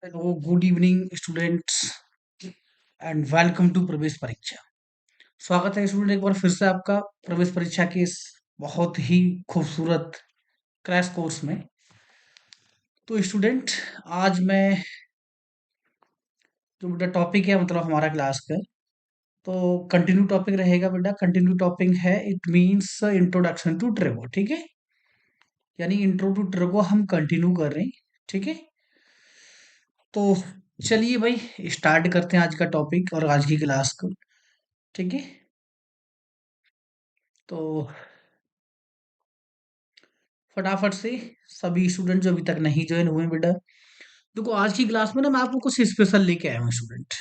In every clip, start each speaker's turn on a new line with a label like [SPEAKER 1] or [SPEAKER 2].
[SPEAKER 1] Hello good evening students and welcome to प्रवेश परीक्षा। स्वागत है स्टूडेंट एक बार फिर से आपका प्रवेश परीक्षा के इस बहुत ही खूबसूरत क्रैश कोर्स में। तो स्टूडेंट आज मैं जो बेटा टॉपिक है मतलब हमारा क्लास का, तो कंटिन्यू टॉपिक रहेगा बेटा। कंटिन्यू टॉपिक है, इट मींस इंट्रोडक्शन टू ट्रेगो। ठीक है, यानी इंट्रो टू ट्रेगो हम कंटिन्यू कर रहे हैं। ठीक है, तो चलिए भाई स्टार्ट करते हैं आज का टॉपिक और आज की क्लास को। ठीक है, तो फटाफट से सभी स्टूडेंट जो अभी तक नहीं ज्वाइन हुए बेटा, देखो आज की क्लास में ना मैं आपको कुछ स्पेशल लेके आया हूँ स्टूडेंट।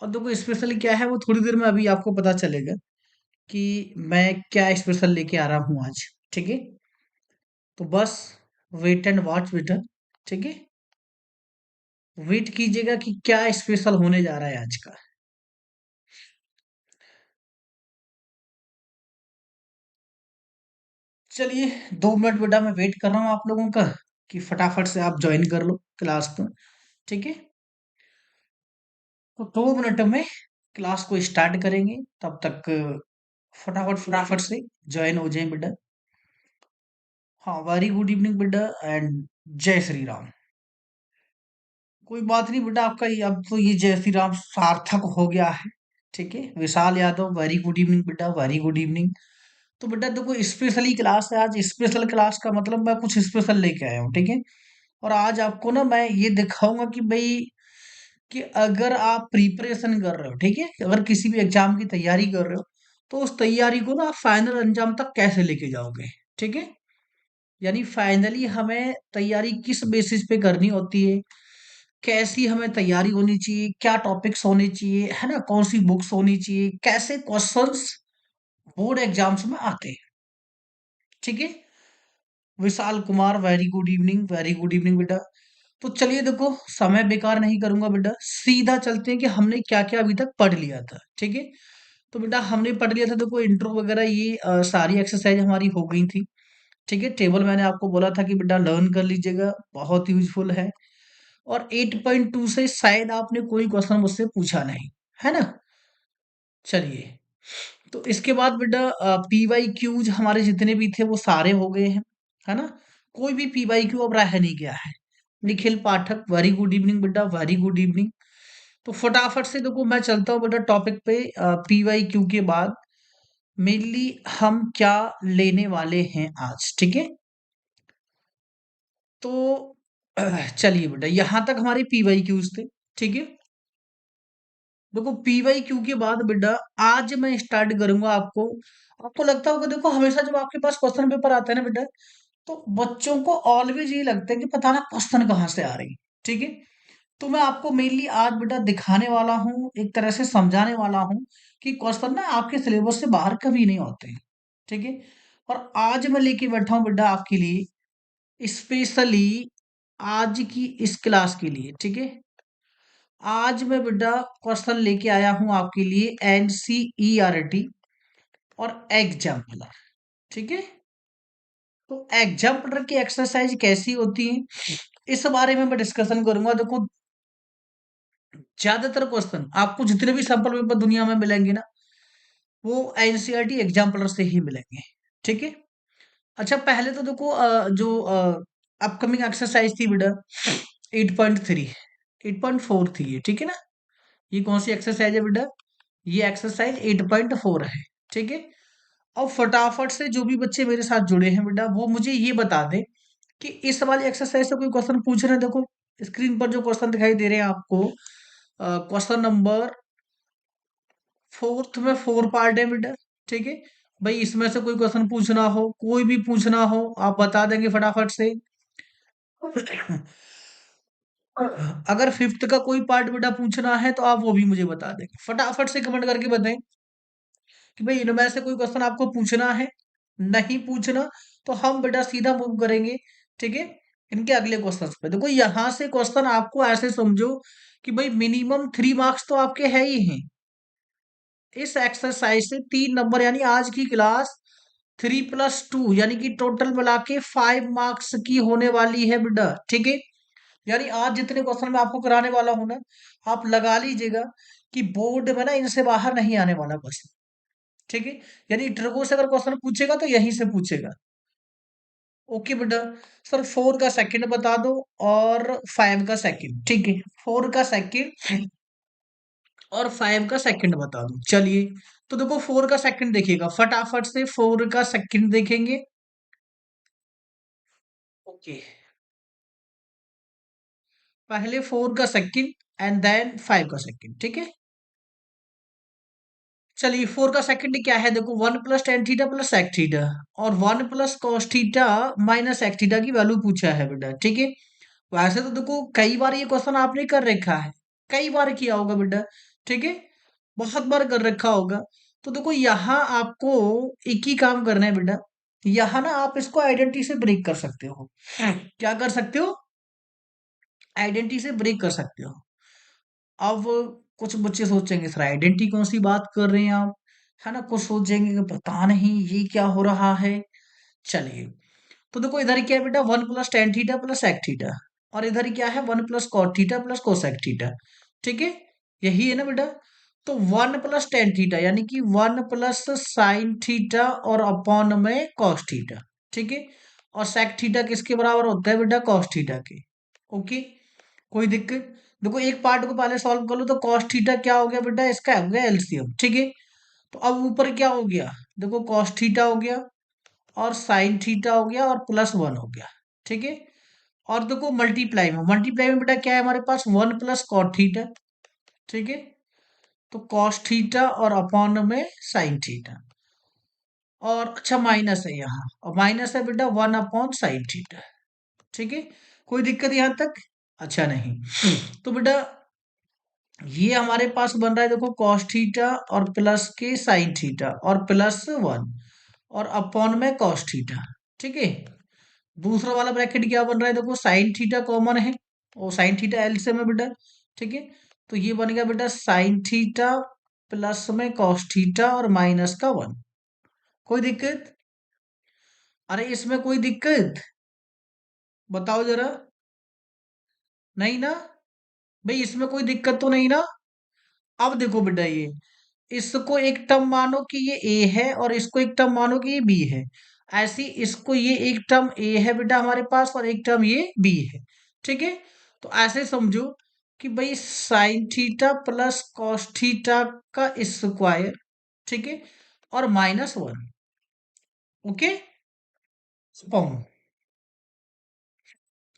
[SPEAKER 1] और देखो स्पेशल क्या है वो थोड़ी देर में अभी आपको पता चलेगा कि मैं क्या स्पेशल लेके आ रहा हूँ आज। ठीक है, तो बस वेट एंड वॉच बेटा। ठीक है, वेट कीजिएगा कि क्या स्पेशल होने जा रहा है आज का। चलिए 2 मिनट बेटा मैं वेट कर रहा हूँ आप लोगों का कि फटाफट से आप ज्वाइन कर लो क्लास को। ठीक है, तो 2 मिनट में क्लास को स्टार्ट करेंगे, तब तक फटाफट फटाफट से ज्वाइन हो जाएं बेटा। हाँ, वेरी गुड इवनिंग बेटा एंड जय श्री राम। कोई बात नहीं बेटा, आपका ये अब तो ये जय श्री राम सार्थक हो गया है। ठीक है, विशाल यादव वेरी गुड इवनिंग बेटा, वेरी गुड इवनिंग। तो बेटा देखो स्पेशली क्लास है आज, स्पेशल क्लास का मतलब मैं कुछ स्पेशल लेके आया हूँ। ठीक है, और आज आपको ना मैं ये दिखाऊंगा कि भाई कि अगर आप प्रिपरेशन कर रहे हो, ठीक है, अगर किसी भी एग्जाम की तैयारी कर रहे हो, तो उस तैयारी को ना आप फाइनल अंजाम तक कैसे लेके जाओगे। ठीक है, यानी फाइनली हमें तैयारी किस बेसिस पे करनी होती है, कैसी हमें तैयारी होनी चाहिए, क्या टॉपिक्स होने चाहिए, है ना, कौन सी बुक्स होनी चाहिए, कैसे क्वेश्चंस बोर्ड एग्जाम्स में आते हैं। ठीक है, Vishal Kumar very good evening, very good evening बेटा। तो चलिए देखो समय बेकार नहीं करूंगा बेटा, सीधा चलते हैं कि हमने क्या क्या अभी तक पढ़ लिया था। ठीक है, तो बेटा हमने पढ़ लिया था, देखो इंट्रो वगैरह ये सारी एक्सरसाइज हमारी हो गई थी। ठीक है, टेबल मैंने आपको बोला था कि बेटा लर्न कर लीजिएगा, बहुत यूजफुल है। और 8.2 से शायद आपने कोई क्वेश्चन मुझसे पूछा नहीं, है ना। चलिए, तो इसके बाद बेटा पी वाई क्यूज हमारे जितने भी थे वो सारे हो गए हैं, है ना। कोई भी पी वाई क्यू अब रह नहीं गया है। निखिल पाठक वेरी गुड इवनिंग बेटा, वेरी गुड इवनिंग। तो फटाफट से देखो मैं चलता हूँ बेटा टॉपिक पे। पी वाई क्यू के बाद मेनली हम क्या लेने वाले हैं आज। ठीक है, तो चलिए बेटा यहां तक हमारे पी वाई क्यूज थे। ठीक है, देखो पी वाई क्यू के बाद बेटा आज मैं स्टार्ट करूंगा आपको। आपको लगता होगा देखो हमेशा जब आपके पास क्वेश्चन पेपर आता है ना बेटा, तो बच्चों को ऑलवेज ये लगता है कि पता ना क्वेश्चन कहाँ से आ रही है। ठीक है, तो मैं आपको मेनली आज बेटा दिखाने वाला हूँ, एक तरह से समझाने वाला हूँ कि क्वेश्चन ना आपके सिलेबस से बाहर कभी नहीं होते हैं। ठीक है, और आज मैं लेके बैठा हूँ बेटा आपके लिए स्पेशली आज की इस क्लास के लिए। ठीक है, आज मैं बेटा क्वेश्चन लेके आया हूं आपके लिए एनसीईआरटी और एग्जाम्पलर। ठीक है, तो एग्जाम्पलर की एक्सरसाइज कैसी होती है इस बारे में मैं डिस्कशन करूंगा। देखो ज्यादातर क्वेश्चन आपको जितने भी सैंपल पेपर दुनिया में मिलेंगे ना, वो एनसीईआरटी एग्जाम्पलर से ही मिलेंगे। ठीक है, अच्छा पहले तो देखो जो अपकमिंग एक्सरसाइज थी बेटा 8.3 8.4 थी ये। ठीक है ना, ये कौन सी एक्सरसाइज है बेटा, ये एक्सरसाइज 8.4 है। ठीक है, अब फटाफट से जो भी बच्चे मेरे साथ जुड़े हैं बेटा वो मुझे ये बता दें कि इस वाली एक्सरसाइज से कोई क्वेश्चन पूछ रहे हैं। देखो स्क्रीन पर जो क्वेश्चन दिखाई दे रहे हैं आपको, क्वेश्चन नंबर फोर्थ में 4 पार्ट है बेटा। ठीक है, भाई इसमें से कोई क्वेश्चन पूछना हो, कोई भी पूछना हो आप बता देंगे फटाफट से। अगर फिफ्थ का कोई पार्ट बेटा पूछना है तो आप वो भी मुझे बता देंगे, फटाफट से कमेंट करके बताएं कि भाई इनमें से कोई क्वेश्चन आपको पूछना है। नहीं पूछना तो हम बेटा सीधा मूव करेंगे। ठीक है, इनके अगले क्वेश्चन पे। देखो यहां से क्वेश्चन आपको ऐसे समझो कि भाई मिनिमम 3 मार्क्स तो आपके है ही हैं। इस एक्सरसाइज से 3 नंबर, यानी आज की क्लास 3+2 यानी कि टोटल मिला के 5 मार्क्स की होने वाली है बेटा। ठीक है, यानी आज जितने क्वेश्चन मैं आपको कराने वाला हूं ना, आप लगा लीजिएगा कि बोर्ड में ना इनसे बाहर नहीं आने वाला क्वेश्चन। ठीक है, यानी ट्रिगो से अगर क्वेश्चन पूछेगा तो यहीं से पूछेगा। ओके बेटा। सर 4 का सेकंड बता दो और 5 का सेकंड। ठीक है, 4 का सेकंड और 5 का सेकंड बता दो। चलिए, तो देखो 4 का सेकंड देखिएगा, फटाफट से 4 का सेकंड देखेंगे। ओके, पहले 4 का सेकंड एंड देन 5 का सेकंड। ठीक है, चलिए 4 का सेकंड क्या है, देखो 1 plus tan theta plus sec theta और 1 plus cos theta minus sec theta की वैल्यू पूछा है बेटा। ठीक है, वैसे तो देखो कई बार ये क्वेश्चन आपने कर रखा है, कई बार किया होगा बेटा। ठीक है, बहुत बार कर रखा होगा। तो देखो यहाँ आपको एक ही काम करना है बेटा, यहाँ ना आप इसको आइडेंटिटी से ब्रेक कर सकते हो। क्या कर सकते हो, आइडेंटिटी से ब्रेक कर सकते हो। अब कुछ बच्चे सोचेंगे सर आइडेंटिटी कौन सी बात कर रहे हैं आप, है ना, कुछ सोचेंगे कि पता नहीं ये क्या हो रहा है। चलिए, तो देखो इधर क्या है बेटा, 1 plus tan theta plus sec theta और इधर क्या है 1 plus cot theta plus cosec theta. ठीक है, यही है ना बेटा। तो 1 प्लस टेन थीटा यानी कि 1 प्लस साइन थीटा और अपॉन में कॉस थीटा। ठीक है, और सेक थीटा किसके बराबर होता है बेटा, कॉस थीटा के। ओके, कोई दिक्कत। देखो एक पार्ट को पहले सॉल्व कर लो, तो कॉस थीटा क्या हो गया बेटा, इसका हो गया एलसीएम। ठीक है, तो अब ऊपर क्या हो गया, देखो कॉस थीटा हो गया और साइन थीटा हो गया और प्लस वन हो गया। ठीक है, और देखो मल्टीप्लाई में बेटा क्या है हमारे पास, 1 प्लस कॉट थीटा। ठीक है, तो कॉस थीटा और अपॉन में साइन थीटा और अच्छा माइनस है यहाँ, और माइनस है बेटा 1 अपॉन साइन थीटा। ठीक है, कोई दिक्कत यहाँ तक, अच्छा नहीं। तो बेटा ये हमारे पास बन रहा है देखो कॉस थीटा और प्लस के साइन थीटा और प्लस वन और अपॉन में कॉस थीटा। ठीक है, दूसरा वाला ब्रैकेट क्या बन रहा है, देखो साइन थीटा कॉमन है और साइन थीटा एलसीएम है बेटा। ठीक है, तो ये बन गया बेटा साइन थीटा प्लस में कॉस थीटा और माइनस का वन। कोई दिक्कत, अरे इसमें कोई दिक्कत बताओ जरा, नहीं ना भाई, इसमें कोई दिक्कत तो नहीं ना। अब देखो बेटा ये, इसको एक टर्म मानो कि ये ए है और इसको एक टर्म मानो कि ये बी है। ऐसी इसको ये एक टर्म ए है बेटा हमारे पास और एक टर्म ये बी है। ठीक है, तो ऐसे समझो कि भाई sign theta plus cos theta का स्क्वायर। ठीक है, और माइनस वन। ओके, स्पॉन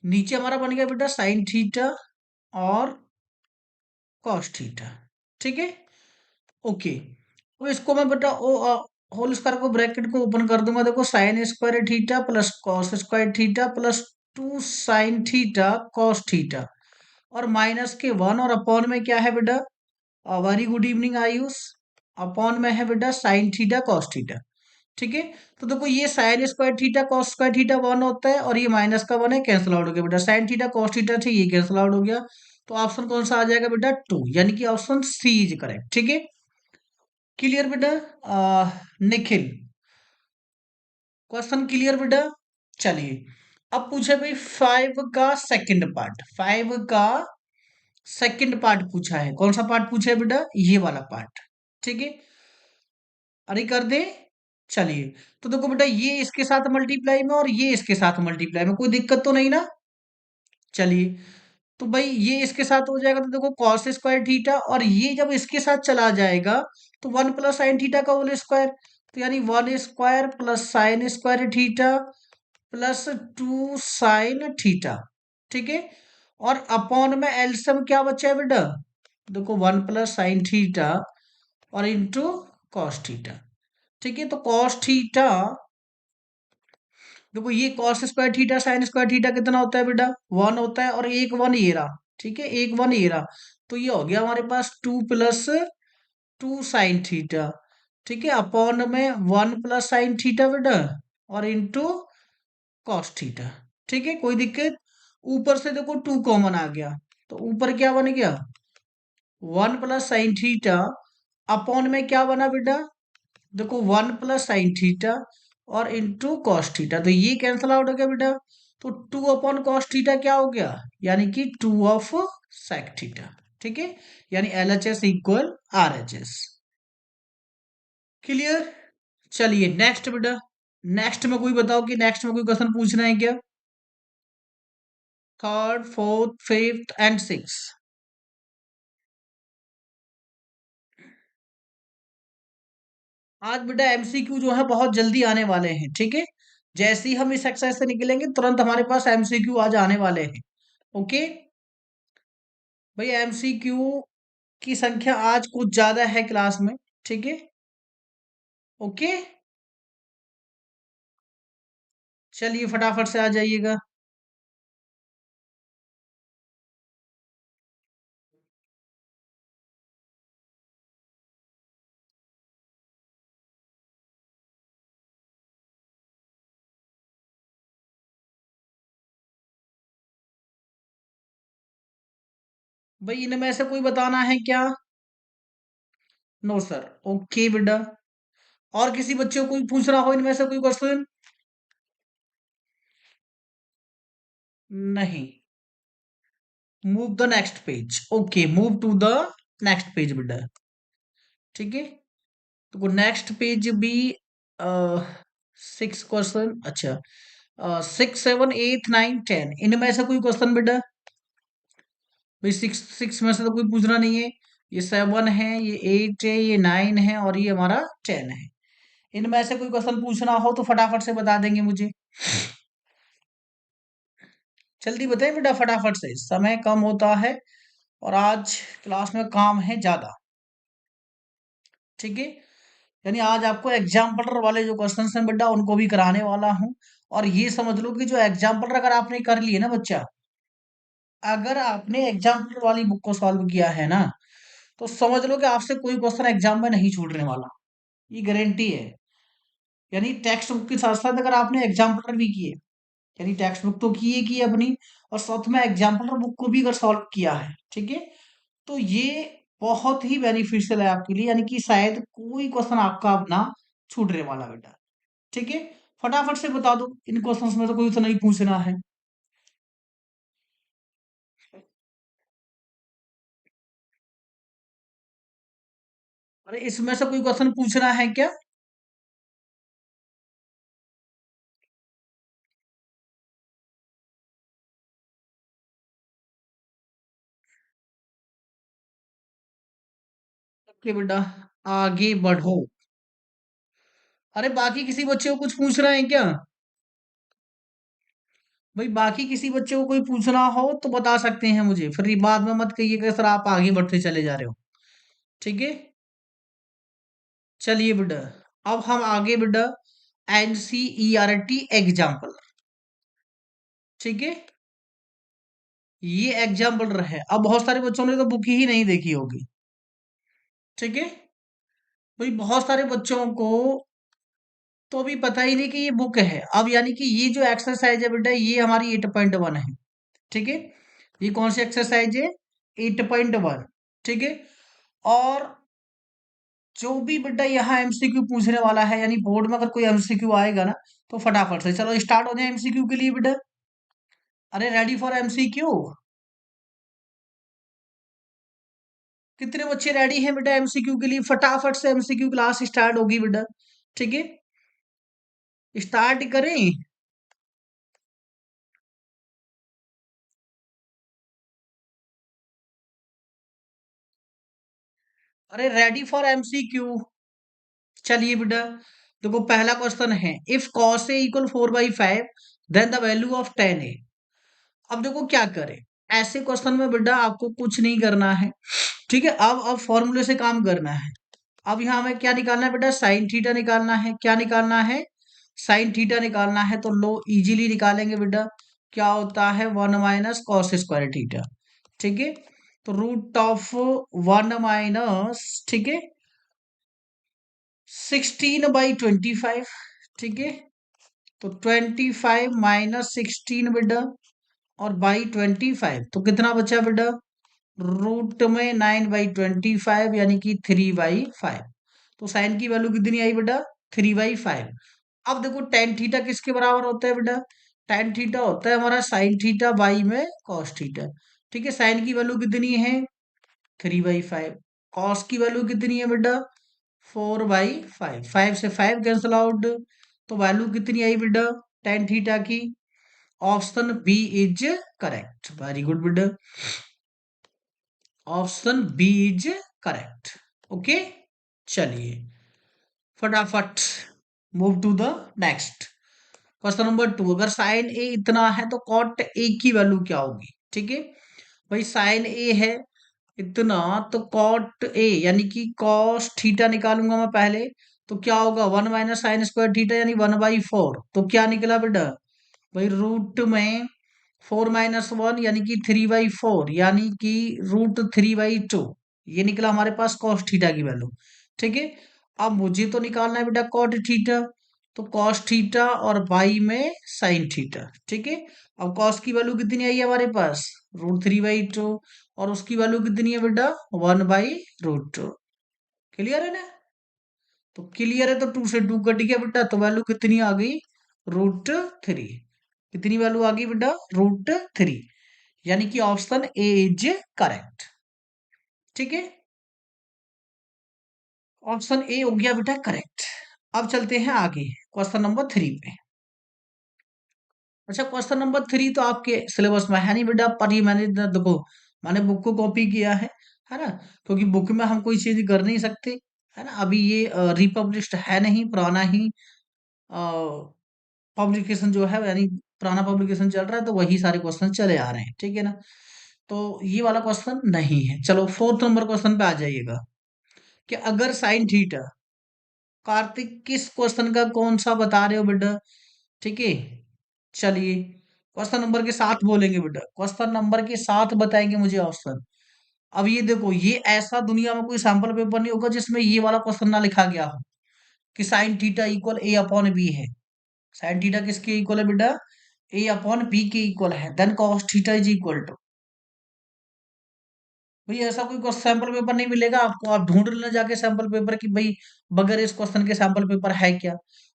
[SPEAKER 1] नीचे हमारा बन गया बेटा साइन थीटा और कॉस थीटा। ठीक है, ओके, तो इसको मैं बेटा होल स्क्वायर को ब्रैकेट को ओपन कर दूंगा, देखो sign square theta plus cos square theta plus two sine theta cos theta और माइनस के वन और अपॉन में क्या है बेटा, very good evening Ayush, upon में है बेटा साइन थीटा कॉस थीटा। ठीक है, तो देखो ये sign square theta cos square theta one होता है और ये माइनस का वन है, कैंसिल आउट हो गया बेटा, साइन थीटा कॉस थीटा थे ये कैंसिल आउट हो गया। तो ऑप्शन कौन सा आ जाएगा बेटा, टू, यानी कि ऑप्शन सी इज करेक्ट। ठीक है, क्लियर बेटा, निखिल क्वेश्चन क्लियर बेटा। चलिए, अब पूछे भाई 5 का सेकंड पार्ट, 5 का सेकंड पार्ट पूछा है, कौन सा पार्ट पूछा है बेटा, ये वाला पार्ट। ठीक है, अरे कर दे। चलिए, तो देखो बेटा ये इसके साथ मल्टीप्लाई में और ये इसके साथ मल्टीप्लाई में, कोई दिक्कत तो नहीं ना। चलिए, तो भाई ये इसके साथ हो जाएगा, तो देखो कॉस स्क्वायर थीटा और ये जब इसके साथ चला जाएगा तो 1 प्लस साइन थीटा का होल स्क्वायर, तो यानी 1 square plus sine square theta plus two sine theta. ठीक है, और अपॉन में एलसीएम क्या बचा है बेटा, देखो 1 प्लस साइन थीटा और इंटू कॉस थीटा। ठीक है, तो कॉस थीटा, देखो ये cos square theta sine square theta कितना होता है बेटा, वन होता है और एक वन ये रहा। ठीक है, एक वन ये रहा, तो ये हो गया हमारे पास two plus two sine theta. ठीक है, अपॉन में 1 प्लस साइन थीटा बेटा और इंटू कॉस थीटा। ठीक है, कोई दिक्कत। ऊपर से देखो टू कॉमन आ गया, तो ऊपर क्या बन गया 1 प्लस साइन थीटा अपॉन में क्या बना बेटा, देखो 1 प्लस साइन थीटा और इंटू कॉस थीटा, तो ये कैंसिल आउट हो गया बेटा। तो 2/cos थीटा क्या हो गया, यानी कि 2 of sec थीटा। ठीक है, यानी LHS इक्वल RHS। क्लियर। चलिए नेक्स्ट बेटा, नेक्स्ट में कोई बताओ कि नेक्स्ट में कोई क्वेश्चन पूछना है क्या? Third, fourth, fifth and six. आज बेटा एमसीक्यू जो है बहुत जल्दी आने वाले हैं, ठीक है। जैसे ही हम इस एक्सरसाइज से निकलेंगे तुरंत हमारे पास एमसीक्यू आज आने वाले हैं। ओके भाई, एमसीक्यू की संख्या आज कुछ ज्यादा है क्लास में, ठीक है। ओके, चलिए फटाफट से आ जाइएगा। भाई इनमें से कोई बताना है क्या? No sir. ओके बेटा, और किसी बच्चे को कोई पूछ रहा हो इनमें से कोई क्वेश्चन? नहीं। Move the next page. Okay, move to the next page बेटा। ठीक है, तो नेक्स्ट पेज भी सिक्स क्वेश्चन, अच्छा 6, 7, 8, 9, 10 इनमें से कोई क्वेश्चन बेटा? भाई सिक्स सिक्स में से तो कोई पूछना नहीं है। ये 7 है, ये 8 है, ये 9 है और ये हमारा 10 है। इनमें से कोई क्वेश्चन पूछना हो तो फटाफट से बता देंगे मुझे। जल्दी बताएं बेटा फटाफट से, समय कम होता है और आज क्लास में काम है ज्यादा। ठीक है, यानी आज आपको एग्जाम्पलर वाले जो क्वेश्चन हैं बेटा उनको भी कराने वाला हूँ। और ये समझ लो कि जो एग्जाम्पलर अगर आपने कर लिए ना बच्चा, अगर आपने एग्जाम्पलर वाली बुक को सॉल्व किया है ना, तो समझ लो कि आपसे कोई क्वेश्चन एग्जाम में नहीं छूटने वाला। ये गारंटी है। यानी टेक्स्ट बुक के साथ साथ अगर आपने एग्जाम्पलर भी किए, यानी टेक्स्ट बुक तो की है अपनी, और साथ में एग्जाम्पलर बुक को भी अगर सॉल्व किया है, ठीक है, तो ये बहुत ही बेनिफिशियल है आपके लिए। यानी कि शायद कोई क्वेश्चन आपका अब ना छूटने वाला बेटा। ठीक है, फटाफट से बता दो, इन क्वेश्चंस में तो कोई तो नहीं पूछना है। अरे इसमें से कोई क्वेश्चन पूछना है क्या? ओके बेटा, आगे बढ़ो। अरे बाकी किसी बच्चे को कुछ पूछना है क्या? भाई बाकी किसी बच्चे को कोई पूछना हो तो बता सकते हैं मुझे, फिर ये बाद में मत कहिए कि सर आप आगे बढ़ते चले जा रहे हो। ठीक है, चलिए बेटा, अब हम आगे बेटा NCERT एग्जाम्पल। ठीक है, ये एग्जाम्पल है। अब बहुत सारे बच्चों ने तो बुक ही नहीं देखी होगी। ठीक है, भाई बहुत सारे बच्चों को तो अभी पता ही नहीं कि ये बुक है। अब यानी कि ये जो एक्सरसाइज है बेटा ये हमारी 8.1 है। ठीक है, ये कौन सी एक्सरसाइज है? 8.1। ठीक है, और जो भी बेटा यहाँ एमसीक्यू पूछने वाला है, यानी बोर्ड में अगर कोई एमसीक्यू आएगा ना, तो फटाफट से चलो स्टार्ट हो जाए एमसीक्यू के लिए बेटा। अरे रेडी फॉर एमसीक्यू? कितने बच्चे रेडी हैं बेटा एमसीक्यू के लिए? फटाफट से एमसीक्यू क्लास स्टार्ट होगी बेटा। ठीक है, स्टार्ट करें। अरे रेडी फॉर एमसीक्यू। चलिए बेटा, देखो पहला क्वेश्चन है, if cos a equal 4/5 then the value of 10a। अब देखो क्या करें, ऐसे क्वेश्चन में बेटा आपको कुछ नहीं करना है। ठीक है, अब फॉर्मूले से काम करना है। अब यहाँ हमें क्या निकालना है बेटा? साइन थीटा निकालना है। क्या निकालना है? साइन थीटा निकालना है। तो लो इजीली निकालेंगे बेटा। क्या होता है? 1 - cos² थीटा। ठीक है, तो √1 - ठीक है 16/25। ठीक है, तो 25 - 16 बेटा, और बाई 25 तो कितना बचा बेटा? रूट में 9/25 यानी कि 3/5। तो साइन की वैल्यू कितनी आई बेटा? 3/5। अब देखो टेन थीटा किसके बराबर होता है बेटा? tan थीटा होता है हमारा sin थीटा बाई में cos थीटा। ठीक है, sin की वैल्यू कितनी है 3/5, cos की वैल्यू कितनी है बेटा 4/5, 5 से 5 कैंसल आउट, तो वैल्यू कितनी आई बेटा tan थीटा की। Option B is correct, very good बेटा, option B is correct. Okay, चलिए फटाफट move to the next question number 2। अगर साइन ए इतना है तो कॉट ए की वैल्यू क्या होगी। ठीक है भाई, साइन ए है इतना, तो कॉट ए यानी कि कॉस थीटा निकालूंगा मैं पहले, तो क्या होगा 1 - sin² थीटा यानी 1/4, तो क्या निकला बेटा भाई रूट में 4 - 1 यानी कि 3/4 यानी कि √3/2, ये निकला हमारे पास कॉस थीटा की वैल्यू। ठीक है, अब मुझे तो निकालना है बेटा कॉट थीटा, तो कॉस थीटा और बाई में साइन थीटा। ठीक है, अब कॉस की वैल्यू कितनी आई है हमारे पास √3/2, और उसकी वैल्यू कितनी है बेटा 1/√2। क्लियर है ना, तो क्लियर है, तो 2 से 2 कट गया बेटा, तो वैल्यू कितनी आ गई √3। कितनी वैल्यू आ गई बेटा √3, यानी कि ऑप्शन ए इज करेक्ट। ठीक है, ऑप्शन ए हो गया बेटा करेक्ट। अब चलते हैं आगे क्वेश्चन नंबर 3 पे। अच्छा, क्वेश्चन नंबर 3 तो आपके सिलेबस में है नहीं बेटा, पर ये मैंने देखो मैंने बुक को कॉपी किया है ना, क्योंकि बुक में हम कोई चीज कर नहीं सकते, है ना। अभी ये रिपब्लिश्ड है नहीं, पुराना ही पब्लिकेशन जो है, यानी पुराना पब्लिकेशन चल रहा है, तो वही सारे क्वेश्चन चले आ रहे हैं। ठीक है ना, तो ये वाला क्वेश्चन नहीं है। चलो 4th नंबर क्वेश्चन पे आ जाइएगा कि अगर साइन थीटा, कार्तिक किस क्वेश्चन का कौन सा बता रहे हो बेटा। ठीक है, चलिए क्वेश्चन नंबर के साथ बोलेंगे बेटा, क्वेश्चन नंबर के साथ बताएंगे मुझे ऑप्शन। अब ये देखो, ये ऐसा दुनिया में कोई सैंपल पेपर नहीं होगा जिसमें ये वाला क्वेश्चन ना लिखा गया हो कि साइन थीटा इक्वल A/B है। साइन थीटा किसके इक्वल है बेटा A/B के इक्वल है, then cos theta is equal to. भाई ऐसा कोई सैंपल पेपर नहीं मिलेगा आपको, आप ढूंढ लेना जाके सैंपल पेपर की भाई बगैर इस क्वेश्चन के सैंपल पेपर है क्या।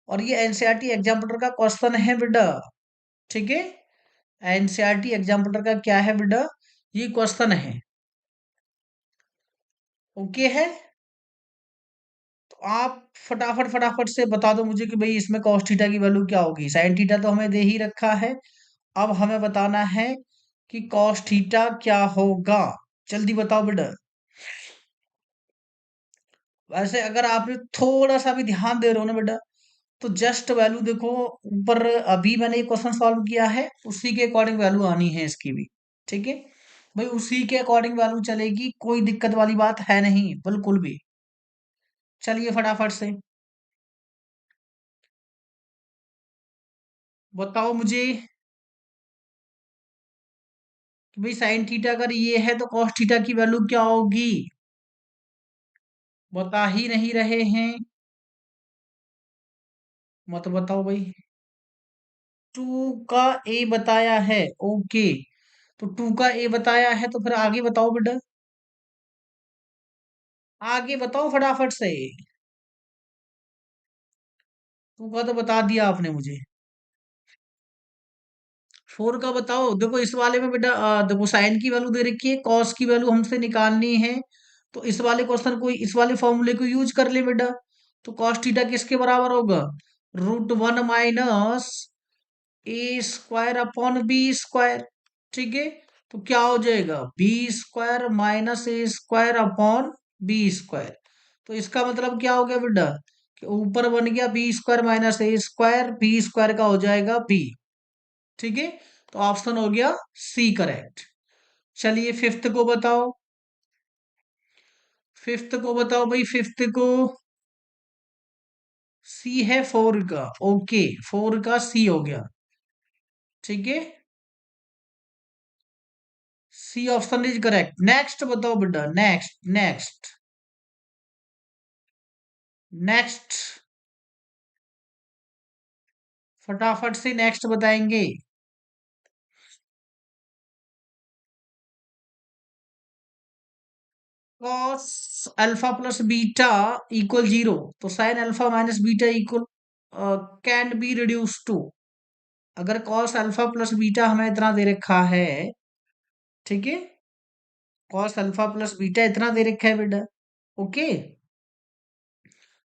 [SPEAKER 1] और ये एनसीईआरटी एग्जाम्पलर का क्वेश्चन है बेटा। ठीक है, एनसीईआरटी एग्जाम्पलर का क्या है बेटा, ये क्वेश्चन है। ओके है, तो आप फटाफट फटाफट से बता दो मुझे कि भाई इसमें कॉस थीटा की वैल्यू क्या होगी। साइन थीटा तो हमें दे ही रखा है, अब हमें बताना है कि कॉस थीटा क्या होगा। जल्दी बताओ बेटा। वैसे अगर आपने थोड़ा सा भी ध्यान दे रहे हो ना बेटा, तो जस्ट वैल्यू देखो ऊपर, अभी मैंने ये क्वेश्चन सॉल्व किया है, उसी के अकॉर्डिंग वैल्यू आनी है इसकी भी। ठीक है भाई, उसी के अकॉर्डिंग वैल्यू चलेगी, कोई दिक्कत वाली बात है नहीं बिल्कुल भी। चलिए फटाफट से बताओ मुझे कि भाई साइन थीटा अगर ये है तो कॉस थीटा की वैल्यू क्या होगी। बता ही नहीं रहे हैं, मत बताओ भाई। 2 का ए बताया है, ओके, तो 2 का ए बताया है, तो फिर आगे बताओ बेटा, आगे बताओ फटाफट से। 2 का तो बता दिया आपने मुझे, 4 का बताओ। देखो इस वाले में बेटा देखो साइन की वैल्यू दे रखी है, कॉस की वैल्यू हमसे निकालनी है, तो इस वाले क्वेश्चन को, इस वाले फॉर्मूले को यूज कर ले बेटा। तो कॉस थीटा किसके बराबर होगा √1 माइनस A² अपॉन B²। ठीक है, तो क्या हो जाएगा B² minus A² upon B²। तो इसका मतलब क्या हो गया बेटा कि ऊपर बन गया B² माइनस A², B² का हो जाएगा B। ठीक है, तो ऑप्शन हो गया सी करेक्ट। चलिए फिफ्थ को बताओ, फिफ्थ को बताओ भाई, फिफ्थ को सी है 4 का, ओके 4 का सी हो गया। ठीक है, C option is correct. Next बताओ बेटा, नेक्स्ट नेक्स्ट नेक्स्ट, फटाफट से नेक्स्ट बताएंगे। Cos alpha plus beta equal 0, तो sine alpha minus beta equal can be reduce to अगर कॉस अल्फा प्लस बीटा हमें इतना दे रखा है, ठीक है, कॉस अल्फा प्लस बीटा इतना दे रखा है बेटा, ओके।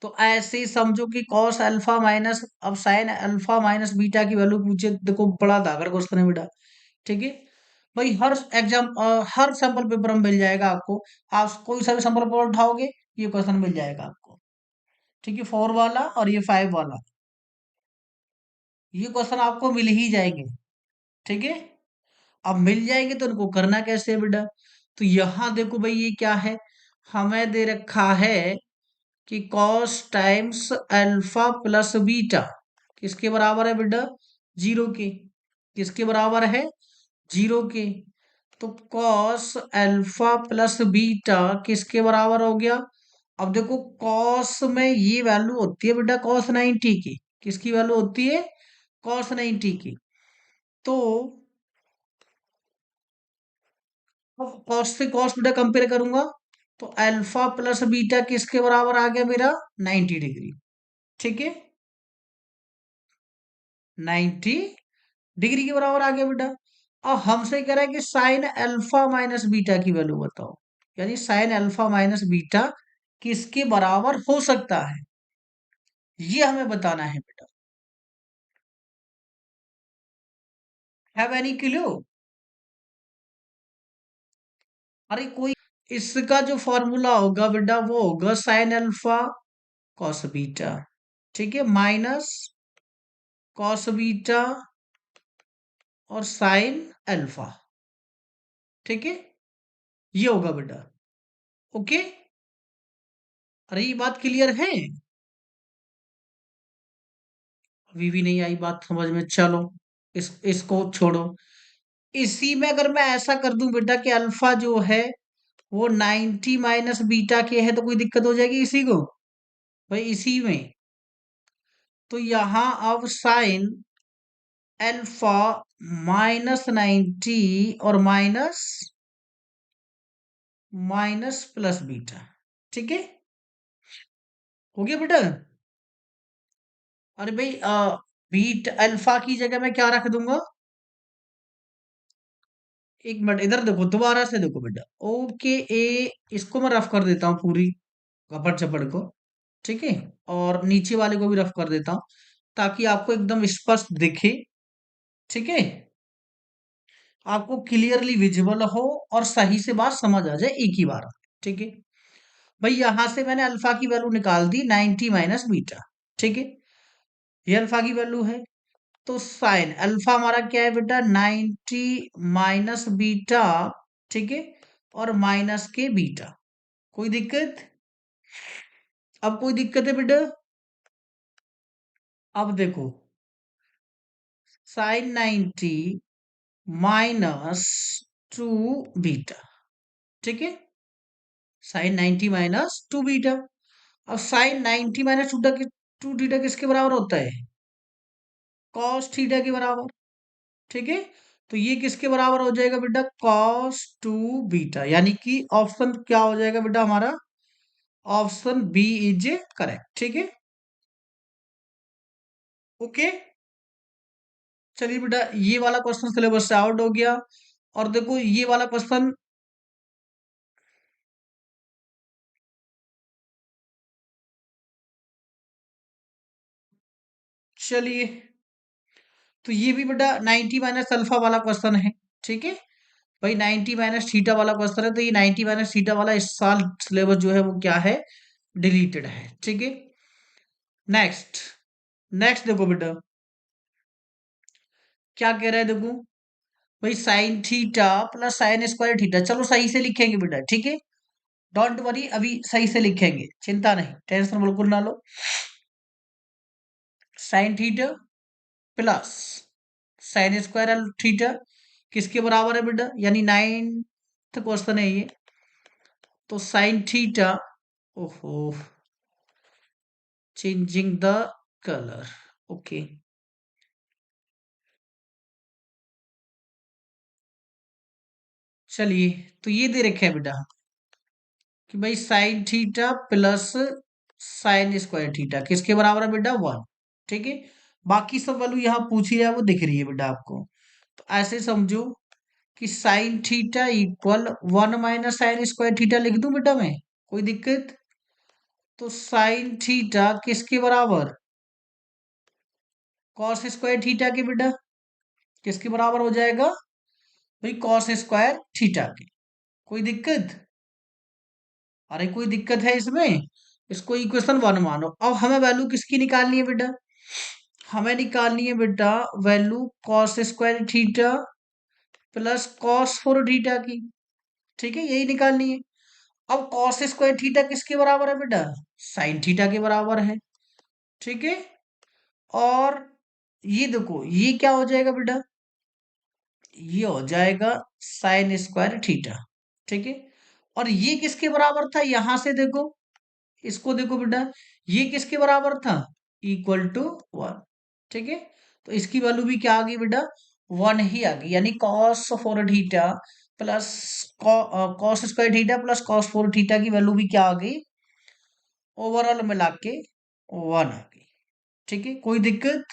[SPEAKER 1] तो ऐसे ही समझो कि कॉस अल्फा माइनस, अब साइन अल्फा माइनस बीटा की वैल्यू पूछे, देखो बड़ा दागर क्वेश्चन है बेटा, ठीक है। भाई हर सैंपल पेपर में मिल जाएगा आपको, आप कोई सा भी सैंपल पेपर उठाओगे ये क्वेश्चन मिल जाएगा आपको, ठीक है। 4 वाला और ये 5 वाला, ये क्वेश्चन आपको मिल ही जाएंगे, ठीक है। अब मिल जाएंगे तो इनको करना कैसे है बेटा, तो यहां देखो भाई ये क्या है, हमें दे रखा है कि cos times alpha plus beta किसके बराबर है बेटा, जीरो के। किसके बराबर है, जीरो के। तो cos अल्फा प्लस बीटा किसके बराबर हो गया, अब देखो cos में ये वैल्यू होती है बेटा cos 90 की, किसकी वैल्यू होती है, cos 90 की। तो अब cos से cos बेटा कंपेयर करूंगा, तो अल्फा प्लस बीटा किसके बराबर आ गया मेरा, 90 डिग्री, ठीक है, 90 डिग्री के बराबर आ गया बेटा। अब हमसे कह रहा है कि साइन अल्फा माइनस बीटा की वैल्यू बताओ, यानी साइन अल्फा माइनस बीटा किसके बराबर हो सकता है, ये हमें बताना है बेटा। हैव एनी क्लू, अरे कोई, इसका जो फॉर्मूला होगा बेटा वो होगा साइन अल्फा कॉस बीटा, ठीक है, माइनस कॉस बीटा और साइन अल्फा, ठीक है, ये होगा बेटा, ओके। अरे ये बात क्लियर है, अभी भी नहीं आई बात समझ में, चलो इसको छोड़ो। इसी में अगर मैं ऐसा कर दूं बेटा कि अल्फा जो है वो 90 माइनस बीटा के है, तो कोई दिक्कत हो जाएगी इसी को, भाई इसी में। तो यहां अब साइन अल्फा माइनस 90 और माइनस माइनस प्लस बीटा, ठीक है, हो गया बेटा। अरे भाई बीट अल्फा की जगह मैं क्या रख दूंगा, एक मिनट इधर देखो, दोबारा से देखो बेटा, ओके ए, इसको मैं रफ कर देता हूँ पूरी कपड़ चपड़ को, ठीक है, और नीचे वाले को भी रफ कर देता हूँ ताकि आपको एकदम स्पष्ट दिखे, ठीक है, आपको क्लियरली विजिबल हो और सही से बात समझ आ जाए एक ही बार, ठीक है। भाई यहां से मैंने अल्फा की वैल्यू निकाल दी 90 माइनस बीटा, ठीक है, ये अल्फा की वैल्यू है। तो साइन अल्फा हमारा क्या है बेटा, 90 माइनस बीटा, ठीक है, और माइनस के बीटा, कोई दिक्कत, अब कोई दिक्कत है बेटा, अब देखो साइन 90 माइनस टू बीटा, ठीक है, साइन 90 माइनस टू बीटा। अब साइन 90 माइनस टू थीटा किसके बराबर होता है, कॉस थीटा के बराबर, ठीक है। तो ये किसके बराबर हो जाएगा बेटा, कॉस टू बीटा, यानी कि ऑप्शन क्या हो जाएगा बेटा हमारा, ऑप्शन बी इज करेक्ट, ठीक है, ओके। चलिए बेटा ये वाला क्वेश्चन सिलेबस से आउट हो गया, और देखो ये वाला क्वेश्चन, चलिए, तो ये भी बेटा 90 माइनस अल्फा वाला क्वेश्चन है, ठीक है। भाई 90 माइनस थीटा वाला क्वेश्चन है, तो ये 90 माइनस थीटा वाला इस साल सिलेबस जो है वो क्या है, डिलीटेड है, ठीक है। नेक्स्ट, नेक्स्ट देखो बेटा क्या कह रहा है, देखो भाई sign theta plus sine square theta, चलो सही से लिखेंगे बेटा, ठीक है, डोंट वरी, अभी सही से लिखेंगे, चिंता नहीं, टेंशन बिल्कुल ना लो। Sine theta plus sine square theta किसके बराबर है बेटा, यानी 9th क्वेश्चन है ये, तो साइन थीटा, ओहो, चेंजिंग द कलर, ओके, चलिए, तो ये दे रखे है बेटा कि भाई sign theta plus sine square theta किसके बराबर है बेटा, वन, ठीक है। बाकी सब वैल्यू यहाँ पूछ ही रहा है, वो दिख रही है बेटा आपको। तो ऐसे समझो कि sine theta equal 1 - sin² theta लिख दूं बेटा मैं, कोई दिक्कत? तो साइन थीटा किसके बराबर? cos² थीटा के बेटा। किसके बराबर हो जाएगा भाई? cos² थीटा के। कोई दिक्कत? अरे कोई दिक्कत है इसमें? इसको इक्वेशन 1 मानो। अब हमें वैल्यू किसकी निकालनी है बेटा? हमें निकालनी है बेटा value cos² theta plus cos4 theta की। ठीक है, यही निकालनी है। अब cos² थीटा किसके बराबर है बेटा? साइन थीटा के बराबर है। ठीक है, और ये देखो ये क्या हो जाएगा बेटा? ये हो जाएगा sin² थीटा। ठीक है, और ये किसके बराबर था? यहां से देखो, इसको देखो बेटा, ये किसके बराबर था? Equal to 1। ठीक है, तो इसकी वैल्यू भी क्या आ गई बेटा? 1 ही आ गई, यानी cos4 theta plus cos² theta plus cos4 theta की वैल्यू भी क्या आ गई? ओवरऑल मिला के 1 आ गई। ठीक है, कोई दिक्कत?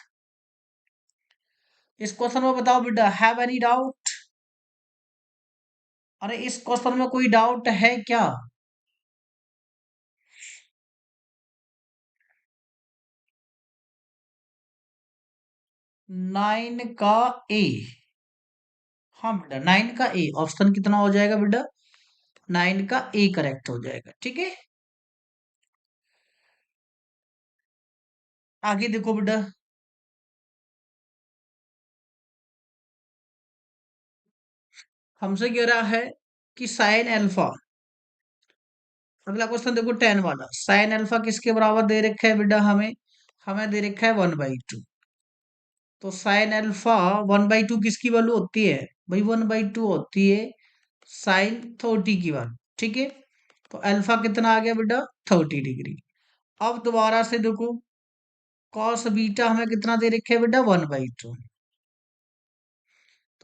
[SPEAKER 1] इस क्वेश्चन में बताओ बेटा, हैव एनी डाउट? अरे इस क्वेश्चन में कोई डाउट है क्या? 9 का ए। हाँ बेटा, 9 का ए ऑप्शन कितना हो जाएगा बेटा? 9 का ए करेक्ट हो जाएगा। ठीक है, आगे देखो बेटा। हमसे कह रहा है कि साइन अल्फा। अगला क्वेश्चन देखो 10 वाला, साइन अल्फा किसके बराबर दे रखा है बेटा? हमें हमें दे रखा है 1/2। तो साइन अल्फा 1/2 किसकी वैल्यू होती है भाई? 1/2 होती है साइन 30 की वैल्यू। ठीक है, तो अल्फा कितना आ गया बेटा? 30 डिग्री। अब दोबारा से देखो, कॉस बीटा हमें कितना दे रखे है बेटा? 1/2।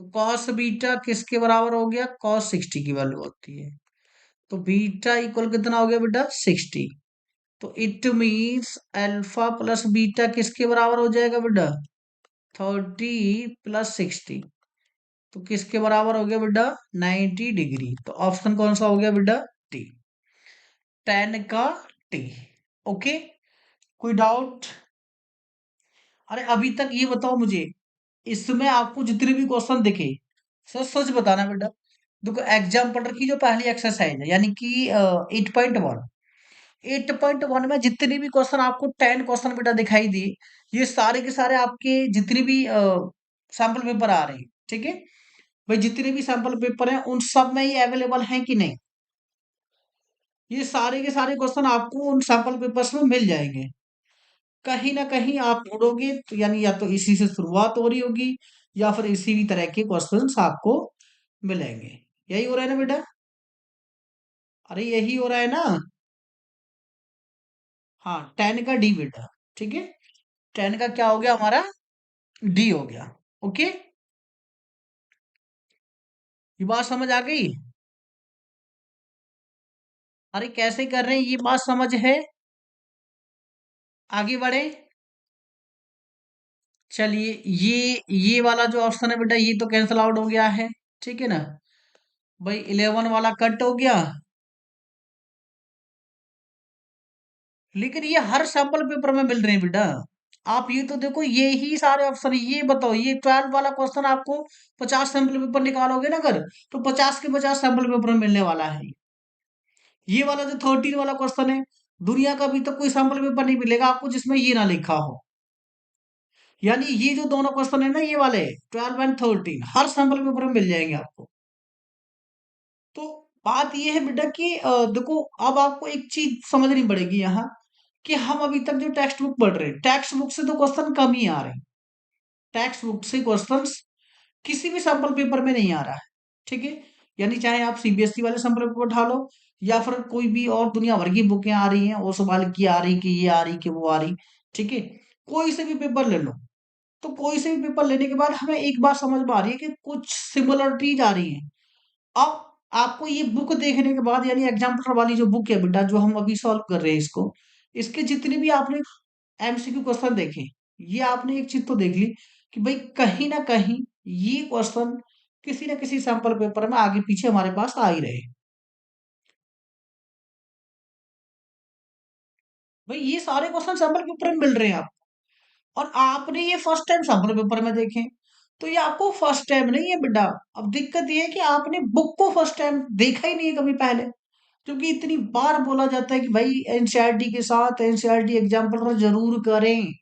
[SPEAKER 1] तो कॉस बीटा किसके बराबर हो गया? cos 60 की वैल्यू होती है। तो बीटा इक्वल कितना हो गया बेटा? 60। तो it means alpha plus beta किसके बराबर हो जाएगा बेटा? 30 प्लस 60। तो किसके बराबर हो गया बेटा? 90 डिग्री। तो ऑप्शन कौन सा हो गया बेटा? टी। 10 का टी। ओके, कोई डाउट? अरे अभी तक ये बताओ मुझे, इसमें आपको जितने भी क्वेश्चन दिखे, सच सच बताना बेटा। देखो एग्जाम्पल की जो पहली एक्सरसाइज है, यानी कि 8.1, 8.1 में जितने भी क्वेश्चन आपको 10 क्वेश्चन बेटा दिखाई दिए, ये सारे के सारे आपके जितने भी सैंपल पेपर आ रहे हैं, ठीक है भाई, जितने भी सैंपल पेपर हैं उन सब में ये अवेलेबल हैं कि नहीं? ये सारे के सारे क्वेश्चन आपको उन सैंपल पेपर्स में मिल जाएंगे। कहीं ना कहीं आप ढूंढोगे तो, यानी या तो इसी से शुरुआत हो रही होगी, या फिर इसी भी तरह के क्वेश्चंस आपको मिलेंगे। यही हो रहा है ना बेटा? अरे यही हो रहा है ना? हाँ, 10 का डी बेटा। ठीक है, 10 का क्या हो गया हमारा? डी हो गया। ओके, ये बात समझ आ गई? अरे कैसे कर रहे हैं, ये बात समझ है? आगे बढ़े। चलिए, ये वाला जो ऑप्शन है बेटा, ये तो कैंसल आउट हो गया है। ठीक है ना भाई, 11 वाला कट हो गया। लेकिन ये हर सैंपल पेपर में मिल रहे हैं बेटा। आप ये तो देखो, ये ही सारे ऑप्शन, ये बताओ, ये 12 वाला क्वेश्चन आपको 50 सैंपल पेपर निकालोगे ना अगर, तो 50 के 50 सैंपल पेपर में मिलने वाला है। ये वाला जो 13 वाला क्वेश्चन है, दुनिया का अभी तक कोई सैंपल पेपर नहीं मिलेगा आपको जिसमें ये ना लिखा हो। यानी ये जो दोनों क्वेश्चन है ना, ये वाले 12 और 13 हर सैंपल पेपर में मिल जाएंगे आपको। तो बात ये है बेटा कि देखो, अब आपको एक चीज समझनी पड़ेगी यहाँ, कि हम अभी तक जो टेक्स्ट बुक पढ़ रहे हैं, टेक्स्ट बुक से तो क्वेश्चन कम ही आ रहे हैं। टेक्स्ट बुक से क्वेश्चंस किसी भी सैंपल पेपर में नहीं आ रहा है। ठीक है, यानी चाहे आप सीबीएसई वाले सैंपल पेपर उठा लो, या फिर कोई भी और दुनिया भर की बुकें आ रही हैं, वो सवाल की आ रही, कि ये आ रही, कि वो आ रही। ठीक है, कोई से भी पेपर ले लो, तो कोई से भी पेपर लेने के बाद हमें एक बात समझ में आ रही है कि कुछ सिमिलरिटीज आ रही हैं। अब आपको ये बुक देखने के बाद, यानी एग्जाम्पल वाली जो बुक है बेटा, जो हम अभी सॉल्व कर रहे हैं इसको, इसके जितने भी आपने एमसीक्यू क्वेश्चन देखे, ये आपने एक चीज तो देख ली कि भाई कहीं ना कहीं ये क्वेश्चन किसी ना किसी सैंपल पेपर में आगे पीछे हमारे पास आ ही रहे। भाई ये सारे क्वेश्चन सैंपल पेपर में मिल रहे हैं आपको, और आपने ये फर्स्ट टाइम सैंपल पेपर में देखे, तो ये आपको फर्स्ट टाइम नहीं है बेटा। अब दिक्कत ये है कि आपने बुक को फर्स्ट टाइम देखा ही नहीं है कभी पहले, क्योंकि इतनी बार बोला जाता है कि भाई एनसीईआरटी के साथ एनसीईआरटी एग्जाम्पलर जरूर करें।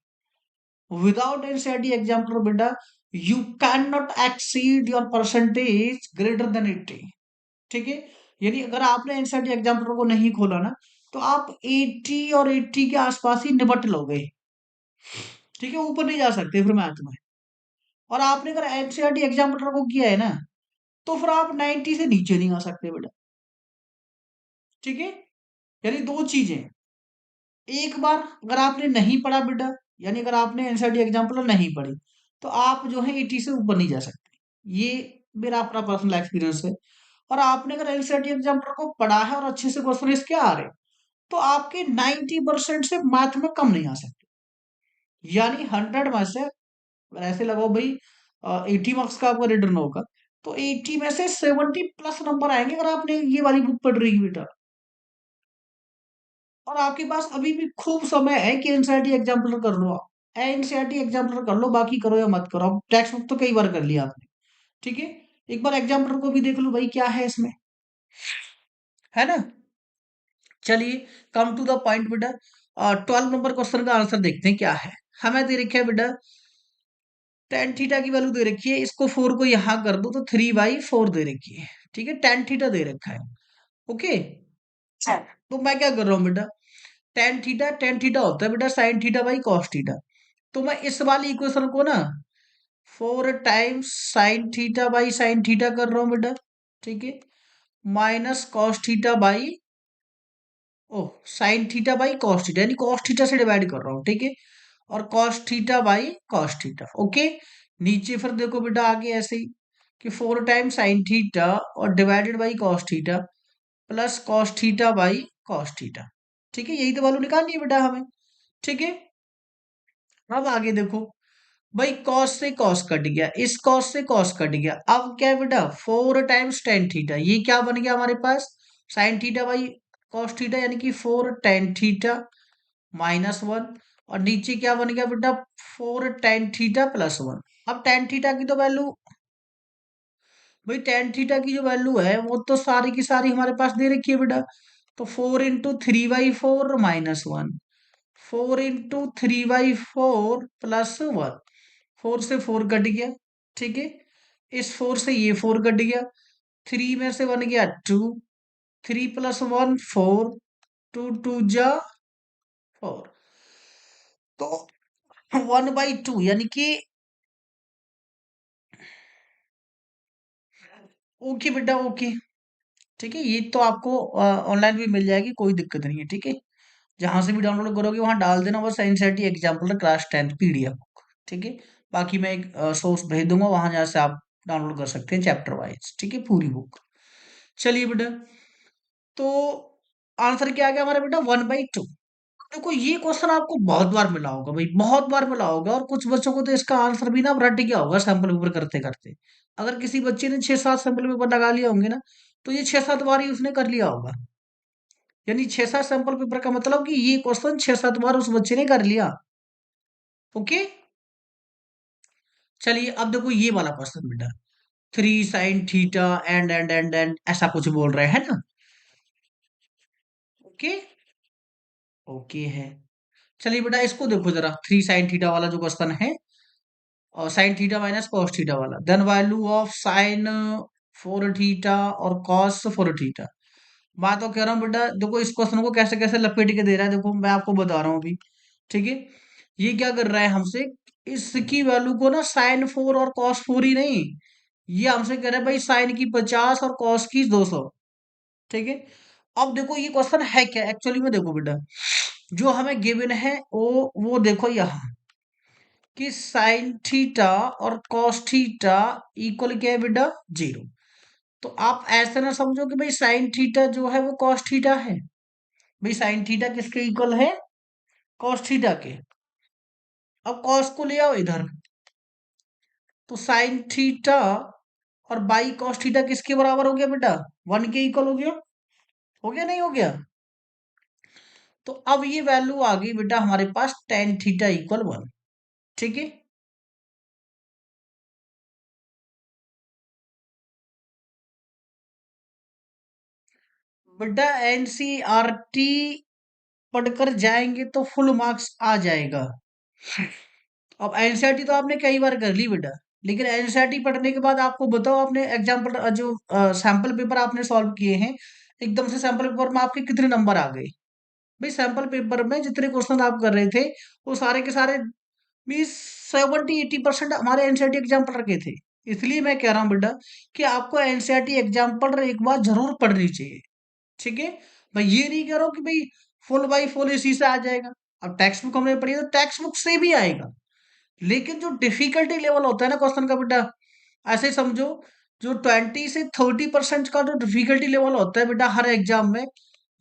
[SPEAKER 1] विदाउट एनसीईआरटी एग्जाम्पलर बेटा you can not exceed your percentage greater than 80। ठीक है, यानी अगर आपने एनसीईआरटी एग्जाम्पलर को नहीं खोला ना, तो आप 80 और 80 के आसपास ही निपट लोगे। ठीक है, ऊपर नहीं जा सकते फिर मैथ में। और आपने अगर एनसीईआरटी एग्जाम्पलर को किया है ना, तो फिर आप 90 से नीचे नहीं आ सकते बेटा। ठीक है, यानी दो चीजें, एक बार अगर आपने नहीं पढ़ा बेटा, यानी अगर आपने एनसीईआरटी एग्जाम्पलर नहीं पढ़ी, तो आप जो है 80 से ऊपर नहीं जा सकते। ये मेरा अपना पर्सनल एक्सपीरियंस है। और आपने अगर एनसीईआरटी एग्जाम्पलर को पढ़ा है और अच्छे से क्वेश्चन इसके आ रहे हैं, तो आपके 90% से मैथ में कम नहीं आ सकते। यानी 100 में से, अगर ऐसे लगाओ भाई 80 मार्क्स का आपका रिटर्न होगा, तो 80 में से 70 प्लस नंबर आएंगे अगर आपने ये वाली बुक पढ़ रही है बेटा। और आपके पास अभी भी खूब समय है कि एनसीईआरटी एग्जाम्पलर कर लो आप। एनसीईआरटी एग्जाम्पलर कर लो, बाकी करो या मत करो, अब टेक्स्ट बुक तो कई बार कर लिया आपने। ठीक है, एक बार एग्जाम्पलर को भी देख लो भाई क्या है इसमें, है ना। चलिए, कम टू द पॉइंट बेटा। 12 नंबर क्वेश्चन का आंसर देखते हैं क्या है। हमें दे रखा है बेटा टेन थीटा की वैल्यू दे रखी है, इसको 4 को यहां कर दो तो 3/4 दे रखी है। ठीक है, टेन थीटा दे रखा है। ओके, तो मैं क्या कर रहा हूँ बेटा, टेन थीटा होता है बेटा sign theta by cos theta. तो मैं इस वाली इक्वेशन को ना 4 times sign theta by sine theta कर रहा हूँ बेटा। ठीक है, minus cos theta by, oh, sign theta by cos theta, यानी कॉस थीटा से डिवाइड कर रहा हूँ। ठीक है, और cos theta by cos theta. Okay, नीचे फिर देखो बेटा आगे ऐसे ही कि 4 टाइम्स साइन थीटा और divided by cos theta plus cos theta by cos theta. ठीक है, यही तो वैल्यू निकालनी है बेटा हमें। ठीक है, अब आगे देखो भाई, कॉस से कॉस कट गया, इस कॉस से कॉस कट गया, अब क्या है बेटा 4 टाइम्स टेन थीटा, ये क्या बन गया हमारे पास sine theta by cos theta, यानी कि 4 टेन थीटा -1। और नीचे क्या बन गया बेटा 4 टेन थीटा +1। अब टेन थीटा की तो वैल्यू, भाई टेन थीटा की जो वैल्यू है वो तो सारी की सारी हमारे पास दे रखी है बेटा। तो 4 × 3/4 -1, 4 × 3/4 +1, 4 से 4 कट गया। ठीक है, इस 4 से ये 4 कट गया, 3 में से बन गया 2, 3 + 1 4, 2 2 जा 4। तो 1/2 यानी कि, ओके बेटा ओके। ठीक है, ये तो आपको ऑनलाइन भी मिल जाएगी, कोई दिक्कत नहीं है। ठीक है, जहां से भी डाउनलोड करोगे वहां डाल देना बस NCERT example class 10th PDF book. ठीक है, बाकी मैं एक सोर्स भेज दूंगा, वहां जहाँ से आप डाउनलोड कर सकते हैं चैप्टर वाइज। ठीक है, पूरी बुक। चलिए बेटा, तो आंसर क्या आ गया हमारा बेटा 1/2। देखो ये क्वेश्चन आपको बहुत बार मिला होगा भाई, बहुत बार मिला होगा, और कुछ बच्चों को तो इसका आंसर भी ना रट गया होगा सैंपल पेपर करते करते। अगर किसी बच्चे ने 6 7 सैंपल पेपर लगा लिया होंगे ना, तो ये 6 7 बार ही उसने कर लिया होगा। यानी 6 7 सैंपल पेपर का मतलब कि ये क्वेश्चन 6 7 बार उस बच्चे ने कर लिया। ओके, चलिए अब देखो ये वाला क्वेश्चन बेटा, 3 sin थीटा एंड ऐसा कुछ बोल रहे हैं ना। ओके, ओके है। चलिए बेटा इसको देखो जरा, 3 sin थीटा वाला जो क्वेश्चन है, और sine theta minus cos theta वाला, then value of sine 4 theta और कॉस 4 थीटा। मैं तो कह रहा हूँ बेटा देखो इस क्वेश्चन को कैसे कैसे लपेट के दे रहा है, देखो मैं आपको बता रहा हूँ अभी। ठीक है, ये क्या कर रहा है हमसे, इसकी वैल्यू को ना sin 4 और cos 4 ही नहीं, ये हमसे कह रहा है भाई साइन की 50 और कॉस की 200। ठीक है, अब देखो ये क्वेश्चन है क्या एक्चुअली में, देखो बेटा जो हमें गिवन है वो देखो यहाँ कि साइन थीटा और कॉस थीटा इक्वल क्या है बेटा 0। तो आप ऐसा ना समझो कि भाई साइन थीटा जो है वो कॉस थीटा है। भाई साइन थीटा किसके इक्वल है, कॉस थीटा के। अब कॉस को ले आओ इधर, तो साइन थीटा और बाई कॉस थीटा किसके बराबर हो गया बेटा? 1 के इक्वल हो गया। हो गया नहीं हो गया? तो अब ये वैल्यू आ गई बेटा हमारे पास टेन थीटा इक्वल 1। ठीक है। बेटा एनसीईआरटी पढ़कर जाएंगे तो फुल मार्क्स आ जाएगा। अब एनसीईआरटी तो आपने कई बार कर ली बेटा, लेकिन एनसीईआरटी पढ़ने के बाद आपको बताओ, आपने एग्जाम्पल जो सैंपल पेपर आपने सॉल्व किए हैं, एकदम से सैंपल पेपर में आपके कितने नंबर आ गए? भाई सैंपल पेपर में जितने क्वेश्चन आप कर रहे थे वो सारे के सारे मीन्स 70-80% हमारे एनसीईआरटी एग्जाम्पल के थे। इसलिए मैं कह रहा हूँ बेटा कि आपको एनसीईआरटी एग्जाम्पल एक बार जरूर पढ़नी चाहिए। ठीक है। मैं ये नहीं कह रहा हूँ कि भाई फुल बाई फुल इसी से आ जाएगा। अब टेक्स्ट बुक हमने पढ़ी है तो टेक्स्ट बुक से भी आएगा, लेकिन जो डिफिकल्टी लेवल होता है ना क्वेश्चन का बेटा, ऐसे समझो, जो 20 से 30% का जो डिफिकल्टी लेवल होता है बेटा हर एग्जाम में,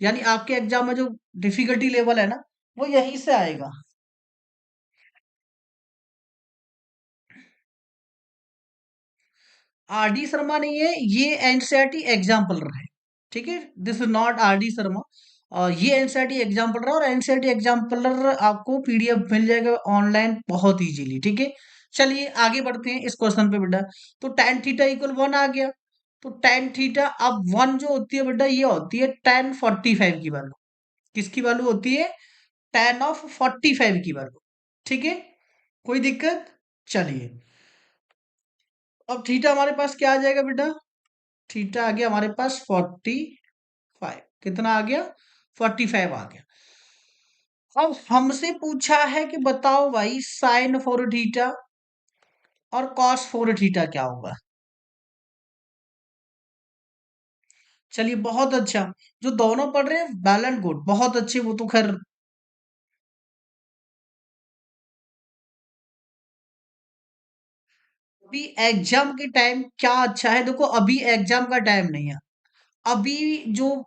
[SPEAKER 1] यानी आपके एग्जाम में जो डिफिकल्टी लेवल है ना, वो यहीं से आएगा। आर डी शर्मा नहीं है, ये एनसीईआरटी एग्जाम्पलर है। ठीक है, this is not R D Sharma. ये एनसीईआरटी एग्जाम्पलर है, और एनसीईआरटी एग्जाम्पलर आपको पीडीएफ मिल जाएगा ऑनलाइन बहुत इजीली। ठीक है। चलिए आगे बढ़ते हैं इस क्वेश्चन पे बेटा। तो टेन थीटा इक्वल 1 आ गया। तो टेन थीटा अब 1 जो होती है बेटा, ये होती है टेन 45 की वैल्यू। किसकी वैल्यू होती है? टेन ऑफ 45 की वैल्यू। ठीक है। कोई दिक्कत? चलिए, अब थीटा हमारे पास क्या आ जाएगा बेटा? थीटा आ गया हमारे पास 45। कितना आ गया? 45 आ गया। अब हमसे पूछा है कि बताओ भाई साइन फोर थीटा और कॉस फोर थीटा क्या होगा। चलिए बहुत अच्छा, जो दोनों पढ़ रहे हैं वेल एंड गुड, बहुत अच्छे, वो तो खैर। अभी एग्जाम के टाइम क्या अच्छा है, देखो अभी एग्जाम का टाइम नहीं है। अभी जो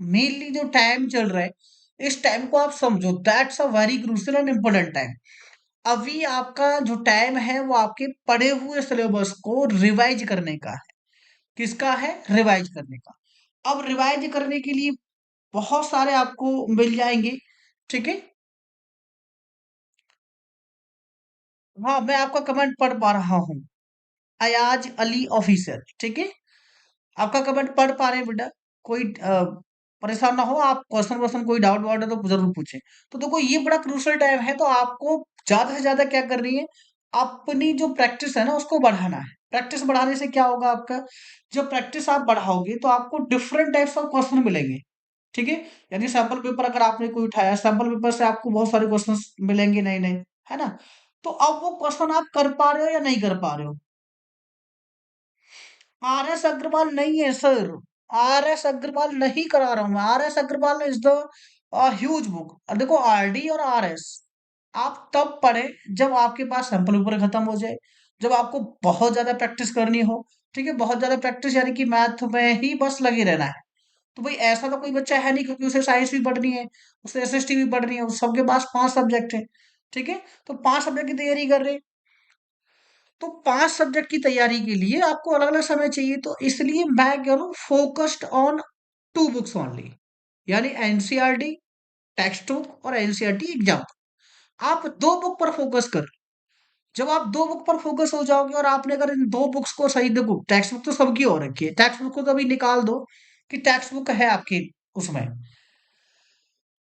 [SPEAKER 1] मेनली जो टाइम चल रहा है, इस टाइम को आप समझो, that's a very crucial and important time. अभी आपका जो टाइम है वो आपके पढ़े हुए सिलेबस को रिवाइज करने का है। किसका है? रिवाइज करने का। अब रिवाइज करने के लिए बहुत सारे आपको मिल जाएंगे। ठीक है। हाँ, मैं आपका कमेंट पढ़ पा रहा हूँ। अयाज अली ऑफिसर। ठीक है। आपका कमेंट पढ़ पा रहे हैं बेटा। कोई परेशान ना हो, आप क्वेश्चन वोश्चन कोई डाउट वाउट है तो जरूर पूछें। तो देखो ये बड़ा क्रूशियल टाइम है, तो आपको ज्यादा से ज्यादा क्या करनी है, अपनी जो प्रैक्टिस है ना उसको बढ़ाना है। प्रैक्टिस बढ़ाने से क्या होगा आपका, जब प्रैक्टिस आप बढ़ाओगे तो आपको डिफरेंट टाइप्स ऑफ क्वेश्चन मिलेंगे। ठीक है। यानी सैंपल पेपर अगर आपने कोई उठाया, सैंपल पेपर से आपको बहुत सारे क्वेश्चन मिलेंगे नए नए, है ना? तो अब वो क्वेश्चन आप कर पा रहे हो या नहीं कर पा रहे हो? आर एस अग्रवाल नहीं है सर। आर एस अग्रवाल नहीं करा रहा हूं मैं। R S Agarwal is the huge book. देखो आर डी और आर एस आप तब पढ़े जब आपके पास सैंपल पेपर खत्म हो जाए, जब आपको बहुत ज्यादा प्रैक्टिस करनी हो। ठीक है, बहुत ज्यादा प्रैक्टिस यानी कि मैथ में ही बस लगे रहना है। तो भाई ऐसा तो कोई बच्चा है नहीं, क्योंकि उसे साइंस भी पढ़नी है, उसे एसएसटी भी पढ़नी है, उस सबके पास 5 सब्जेक्ट है। ठीक है। तो 5 सब्जेक्ट की तैयारी कर रहे हैं, तो 5 सब्जेक्ट की तैयारी के लिए आपको अलग अलग समय चाहिए, तो इसलिए मैं कह रहा हूँ फोकस्ड ऑन 2 बुक्स ओनली, यानी एनसीईआरटी टेक्स्ट बुक और एनसीईआरटी एग्जाम। आप 2 बुक पर फोकस कर। जब आप 2 बुक पर फोकस हो जाओगे, और आपने अगर इन 2 बुक्स को सही, देखो टेक्स्ट बुक तो सबकी हो रखी है, टेक्स्ट बुक को कभी निकाल दो कि टेक्स्ट बुक है आपकी उसमें।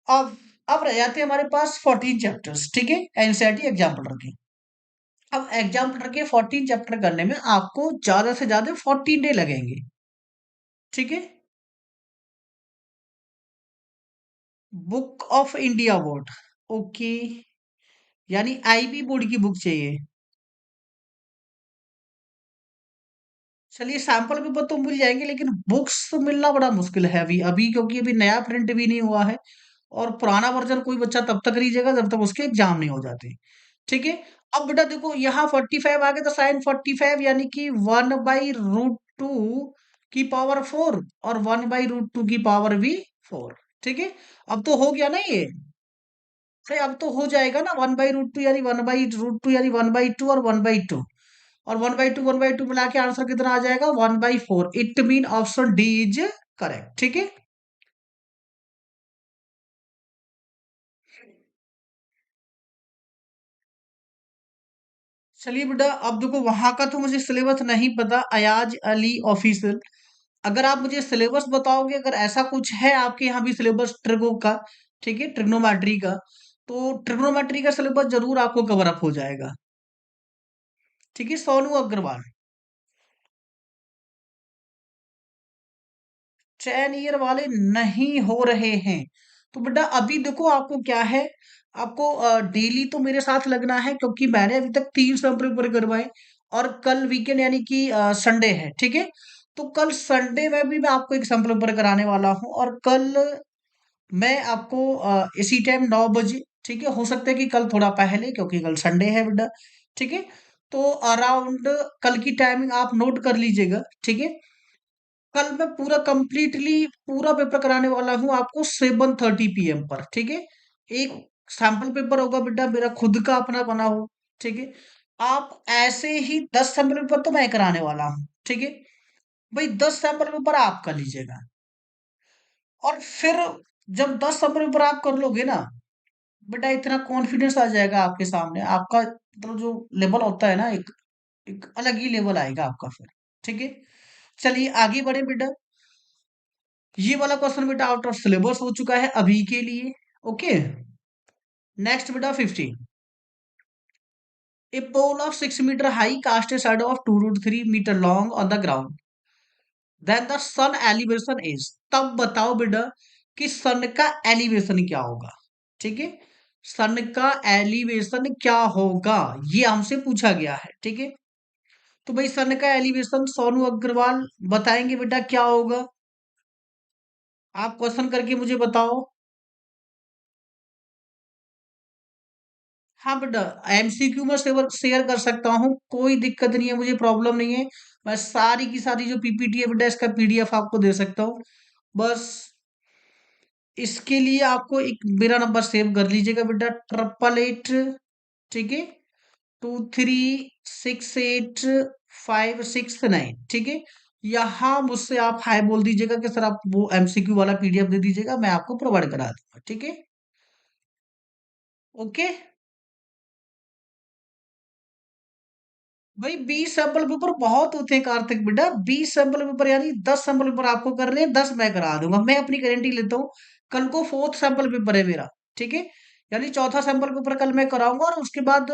[SPEAKER 1] अब अब रह जाते हैं हमारे पास 14 चैप्टर्स। ठीक है, एनसीईआरटी एग्जाम्पल रखें। अब एग्जाम्पल के 14 चैप्टर करने में आपको ज्यादा से ज्यादा 14 डे लगेंगे। ठीक है। Book of India board. Okay, यानी आईबी बोर्ड की बुक चाहिए। चलिए सैंपल पेपर तो मिल जाएंगे, लेकिन बुक्स तो मिलना बड़ा मुश्किल है अभी अभी, क्योंकि अभी नया प्रिंट भी नहीं हुआ है, और पुराना वर्जन कोई बच्चा तब तक लीजिएगा जब तक उसके एग्जाम नहीं हो जाते। ठीक है। अब बेटा देखो यहाँ 45 आ गए, तो साइन 45 यानी कि 1/√2 की पावर 4 और 1/√2 की पावर भी 4। ठीक है। अब तो हो गया ना ये। भाई अब तो हो जाएगा ना, 1/√2 यानी 1/√2 यानी 1/2 और 1/2, और 1/2 मिला के आंसर कितना आ जाएगा, 1/4। It mean option D is correct. ठीक है। चलिए बेटा, अब देखो वहां का तो मुझे सिलेबस नहीं पता, अयाज अली ऑफिशियल। अगर आप मुझे सिलेबस बताओगे, अगर ऐसा कुछ है आपके यहाँ भी सिलेबस ट्रिगो का, ठीक है, ट्रिग्नोमेट्री का, तो ट्रिग्नोमेट्री का सिलेबस जरूर आपको कवर अप हो जाएगा। ठीक है, सोनू अग्रवाल। 10 ईयर वाले नहीं हो रहे हैं। तो बेटा अभी देखो आपको क्या है, आपको डेली तो मेरे साथ लगना है, क्योंकि मैंने अभी तक 3 सैंपल पूरे करवाए, और कल वीकेंड यानी कि संडे है। ठीक है। तो कल संडे में भी मैं आपको एक सैंपल पेपर कराने वाला हूँ, और कल मैं आपको इसी टाइम 9 बजे, ठीक है, हो सकता है कि कल थोड़ा पहले, क्योंकि कल संडे है बेटा। ठीक है। तो अराउंड कल की टाइमिंग आप नोट कर लीजिएगा। ठीक है। कल मैं पूरा कंप्लीटली पूरा पेपर कराने वाला हूँ आपको 7:30 PM पर। ठीक है। एक सैंपल पेपर होगा बेटा मेरा खुद का अपना बना हो। ठीक है। आप ऐसे ही 10 सैंपल पेपर तो मैं कराने वाला हूँ। ठीक है। भाई 10 सैंपल पेपर आप कर लीजिएगा, और फिर जब 10 सैंपल पेपर आप कर लोगे ना बेटा, इतना कॉन्फिडेंस आ जाएगा आपके सामने, आपका मतलब जो लेवल होता है ना, एक एक अलग ही लेवल आएगा आपका फिर। ठीक है। चलिए आगे बढ़े बेटा। ये वाला क्वेश्चन बेटा आउट ऑफ सिलेबस हो चुका है अभी के लिए। ओके। नेक्स्ट बेटा 15। A pole of 6 metre high cast a shadow of 2√3 metre long on the ground, then the sun elevation is. तब बताओ बेटा कि सन का एलिवेशन क्या होगा। ठीक है। सन का एलिवेशन क्या होगा, ये हमसे पूछा गया है। ठीक है। तो भाई सन का एलिवेशन सोनू अग्रवाल बताएंगे बेटा क्या होगा, आप क्वेश्चन करके मुझे बताओ। हाँ बेटा, एमसीक्यू में शेयर कर सकता हूँ, कोई दिक्कत नहीं है, मुझे प्रॉब्लम नहीं है। मैं सारी की सारी जो पीपीटी है बेटा, इसका पीडीएफ आपको दे सकता हूँ। बस इसके लिए आपको एक मेरा नंबर सेव कर लीजिएगा बेटा, 888, ठीक है, 23685696। ठीक है। यहाँ मुझसे आप हाय बोल दीजिएगा कि सर आप वो एमसीक्यू वाला पीडीएफ दे दीजिएगा, मैं आपको प्रोवाइड करा दूंगा। ठीक है। ओके। भाई 20 सैंपल पेपर बहुत होते हैं कार्तिक बेटा, 20 सैंपल पेपर यानी 10 सैंपल पेपर आपको कर रहे हैं, 10 मैं करा दूंगा, मैं अपनी गारंटी लेता हूँ। कल को फोर्थ सैंपल पेपर है मेरा। ठीक है। यानी चौथा सैंपल पेपर कल मैं कराऊंगा, और उसके बाद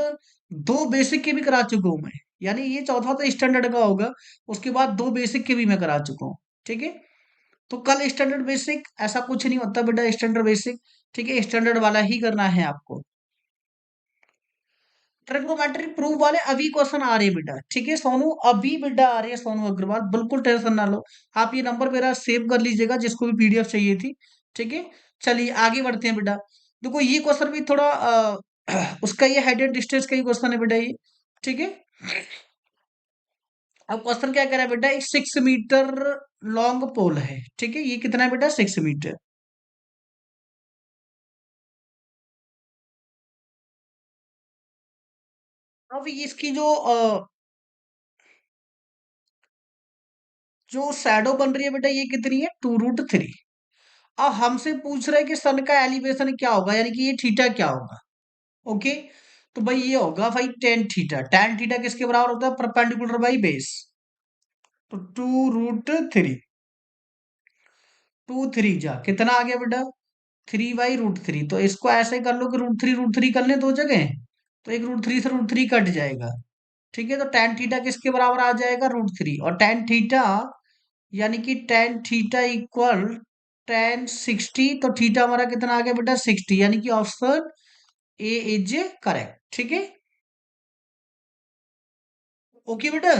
[SPEAKER 1] 2 बेसिक के भी करा चुका हूँ मैं, यानी ये चौथा तो स्टैंडर्ड का होगा, उसके बाद 2 बेसिक के भी मैं करा चुका हूँ। ठीक है। तो कल स्टैंडर्ड बेसिक, ऐसा कुछ नहीं होता बेटा स्टैंडर्ड बेसिक, ठीक है, स्टैंडर्ड वाला ही करना है आपको। ट्रिग्नोमेट्री प्रूफ वाले अभी क्वेश्चन आ रहे हैं बेटा, ठीक है सोनू, अभी बेटा आ रहे हैं सोनू अग्रवाल, बिल्कुल टेंशन ना लो। आप ये नंबर मेरा सेव कर लीजिएगा जिसको भी पीडीएफ चाहिए थी। ठीक है। चलिए आगे बढ़ते हैं बेटा। देखो ये क्वेश्चन भी थोड़ा उसका ये हाइट एंड डिस्टेंस का ही क्वेश्चन है बेटा ये। ठीक है। अब क्वेश्चन क्या कह रहा है बेटा, एक 6 मीटर लॉन्ग पोल है। ठीक है। ये कितना है बेटा, 6 मीटर। अब इसकी जो शैडो बन रही है बेटा, ये कितनी है, 2√3। अब हमसे पूछ रहे हैं कि सन का एलिवेशन क्या होगा, यानी कि ये थीटा क्या होगा। ओके। तो भाई ये होगा भाई टेन थीटा। टेन थीटा किसके बराबर होता है, परपेंडिकुलर बाई बेस। तो 2√3, 2 3 जा कितना आ गया बेटा, 3/√3। तो इसको ऐसे कर लो कि √3 कर ले दो जगह, तो एक √3 से √3 कट जाएगा। ठीक है। तो टेन थीटा किसके बराबर आ जाएगा, √3, और टेन थीटा यानी कि टेन थीटा इक्वल टेन 60। तो थीटा हमारा कितना आ गया बेटा, 60, यानी कि ऑप्शन ए इज करेक्ट। ठीक है। ओके बेटा।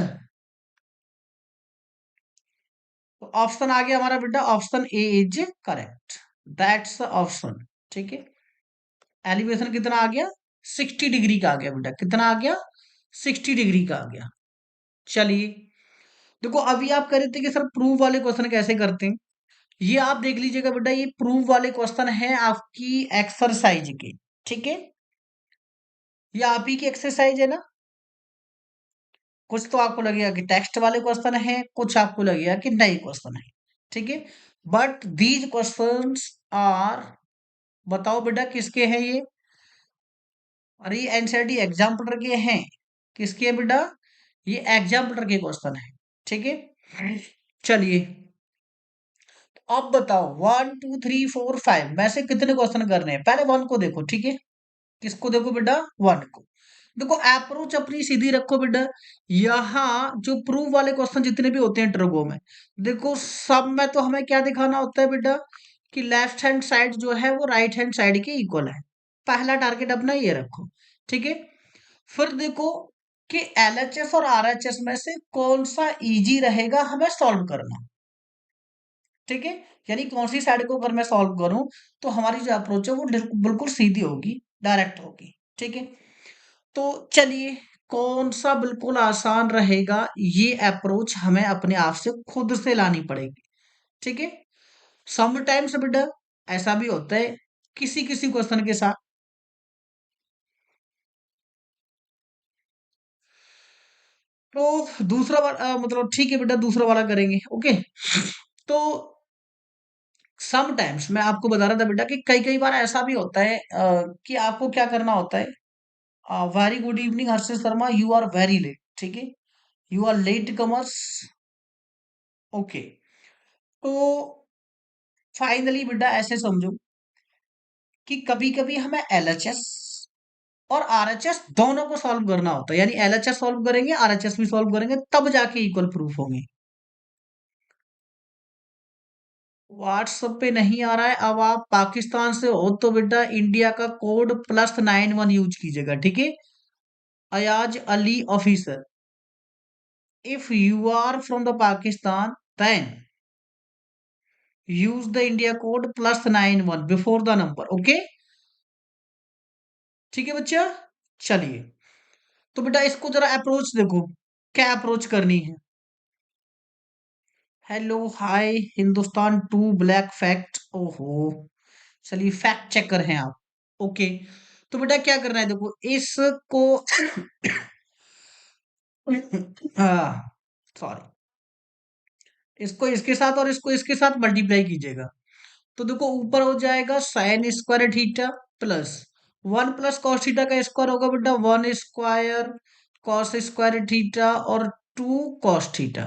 [SPEAKER 1] तो ऑप्शन आ गया हमारा बेटा, option A is correct, that's option. ठीक है। एलिवेशन कितना आ गया, 60 डिग्री का आ गया बेटा, कितना आ गया, 60 डिग्री का आ गया। चलिए देखो, अभी आप कह रहे थे कि सर प्रूफ वाले क्वेश्चन कैसे करते हैं, ये आप देख लीजिएगा बेटा, ये प्रूफ वाले क्वेश्चन है आपकी एक्सरसाइज के। ठीक है, ये आप ही की एक्सरसाइज है ना। कुछ तो आपको लगेगा कि टेक्स्ट वाले क्वेश्चन है, कुछ आपको लगेगा कि नए क्वेश्चन है, ठीक है। बट दीज क्वेश्चंस आर, बताओ बेटा किसके हैं ये? अरे ये एनसीईआरटी एग्जाम्पलर के हैं। किसके हैं बेटा? ये एग्जाम्पलर के क्वेश्चन है, ठीक है। चलिए, अब बताओ 1 2 3 4 5 में से कितने क्वेश्चन करने हैं? पहले वन को देखो, ठीक है। किसको देखो बेटा? वन को। देखो अप्रोच अपनी सीधी रखो बेटा। यहाँ जो प्रूव वाले क्वेश्चन जितने भी होते हैं ट्रिगो में, देखो सब में तो हमें क्या दिखाना होता है बेटा, कि लेफ्ट हैंड साइड जो है वो राइट हैंड साइड के इक्वल है। पहला टारगेट अपना ये रखो, ठीक है। फिर देखो कि एलएचएस और आरएचएस में से कौन सा इजी रहेगा हमें सॉल्व करना, ठीक है। यानी कौन सी साइड को अगर मैं सॉल्व करूं तो हमारी जो अप्रोच है वो बिल्कुल सीधी होगी, डायरेक्ट होगी, ठीक है। तो चलिए, कौन सा बिल्कुल आसान रहेगा, ये अप्रोच हमें अपने आप से खुद से लानी पड़ेगी, ठीक है। समटाइम्स बेटा ऐसा भी होता है किसी किसी क्वेश्चन के साथ। तो दूसरा वाला मतलब ठीक है बेटा, दूसरा वाला करेंगे, ओके। तो समटाइम्स मैं आपको बता रहा था बेटा कि कई कई बार ऐसा भी होता है कि आपको क्या करना होता है। Very good evening Harshit Sharma, you are very late, ठीक है। You are late comers, okay. तो फाइनली बेटा ऐसे समझो कि कभी कभी हमें एलएचएस और आरएचएस दोनों को सॉल्व करना होता है। यानी एलएचएस सॉल्व करेंगे, आरएचएस भी सॉल्व करेंगे, तब जाके इक्वल प्रूफ होंगे। व्हाट्सएप पे नहीं आ रहा है। अब आप पाकिस्तान से हो तो बेटा इंडिया का कोड +91 यूज कीजिएगा, ठीक है। Ayaz Ali officer, if you are from the Pakistan then use the India code +91 before the number, okay. ठीक है बच्चा, चलिए। तो बेटा इसको जरा अप्रोच देखो, क्या अप्रोच करनी है। Hello hi Hindustan to black fact, ओहो। चलिए फैक्ट चेकर हैं आप, ओके। तो बेटा क्या करना है, देखो इसको हाँ सॉरी, इसको इसके साथ और इसको इसके साथ मल्टीप्लाई कीजिएगा। तो देखो ऊपर हो जाएगा sign square theta plus 1 + cos theta का स्क्वायर होगा बेटा 1 स्क्वायर कॉस स्क्वायर थीटा और 2 cos theta,